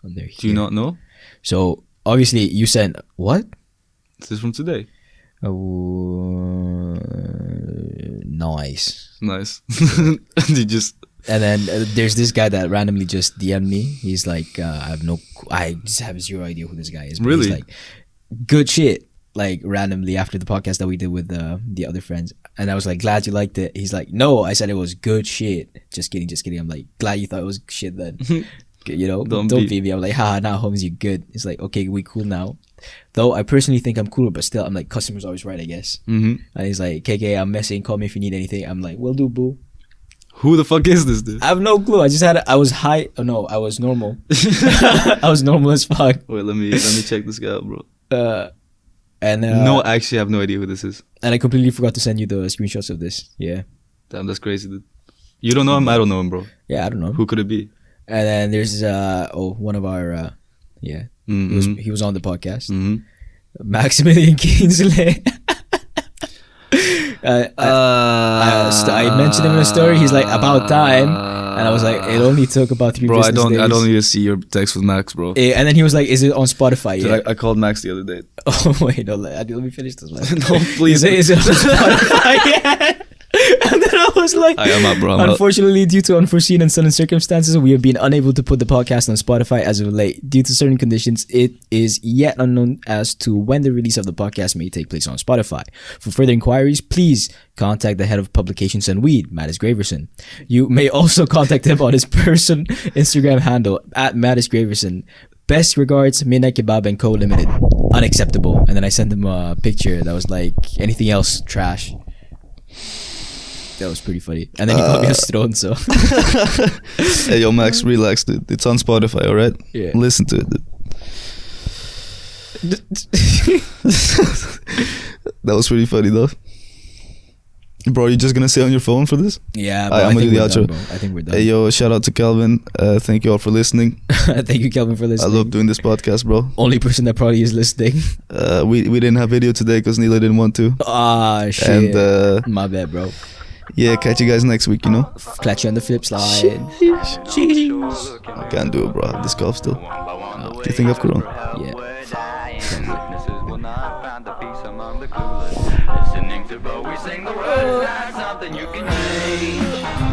Oh, they're here. Do you not know? So obviously you sent what? This is from today. Oh, nice. Nice. You just And then there's this guy that randomly just DM'd me. He's like, I just have zero idea who this guy is. But Really? He's like, good shit. Like randomly after the podcast that we did with the other friends, and I was like, glad you liked it. He's like, no, I said it was good shit. Just kidding. I'm like, glad you thought it was shit then. You know, don't be me. I'm like, haha, nah, Holmes, you good. It's like, okay, we cool now. Though I personally think I'm cooler, but still, I'm like, customer's always right, I guess. Mm-hmm. And he's like, KK, I'm messing. Call me if you need anything. I'm like, will do, boo. Who the fuck is this dude? I have no clue. I was high. Oh no, I was normal. I was normal as fuck. Wait, let me check this guy out, bro. No, I actually have no idea who this is. and I completely forgot to send you the screenshots of this. Yeah, Damn, that's crazy, dude. You don't know him? I don't know him, bro. yeah, I don't know. Who could it be? And then there's one of our Mm-hmm. he was on the podcast. Mm-hmm. Maximilian Kingsley. I mentioned him in a story. He's like, about time, and I was like, it only took about 3 Bro, business days. I don't need to see your text with Max, bro. And then he was like, is it on Spotify? Dude, Yeah. I called Max the other day. Oh wait, no, let me finish this, man. No, please. Is it on Spotify? Yeah. And then I was like, I am up, bro. I'm up. unfortunately, due to unforeseen and sudden circumstances, we have been unable to put the podcast on Spotify as of late. Due to certain conditions, it is yet unknown as to when the release of the podcast may take place on Spotify. For further inquiries, please contact the head of publications and weed, Mattis Graverson. You may also contact him on his personal Instagram handle at Mattis Graverson. Best regards, Midnight Kebab and Co. Limited. Unacceptable. And then I sent him a picture that was like, anything else, trash. That was pretty funny. And then he called me a stone, so. Hey, yo, Max, relax, dude. It's on Spotify, alright? Yeah. Listen to it, dude. That was pretty funny, though. Bro, you just gonna stay on your phone for this? Yeah, Alright, I'm gonna do the outro. I think we're done. Hey, yo, shout out to Calvin. Thank you all for listening. Thank you, Kelvin, for I listening. love doing this podcast, bro. Only person that probably is listening. We didn't have video today because Neela didn't want to. Ah, shit. And My bad, bro. yeah, catch you guys next week, you know? Catch you on the flip slide. I can't do it, bro. I have this cough still. Do you think I've Corona? Yeah. Witnesses will not find the peace among the clueless. Listening to Bowie sing the words, that's something you can change.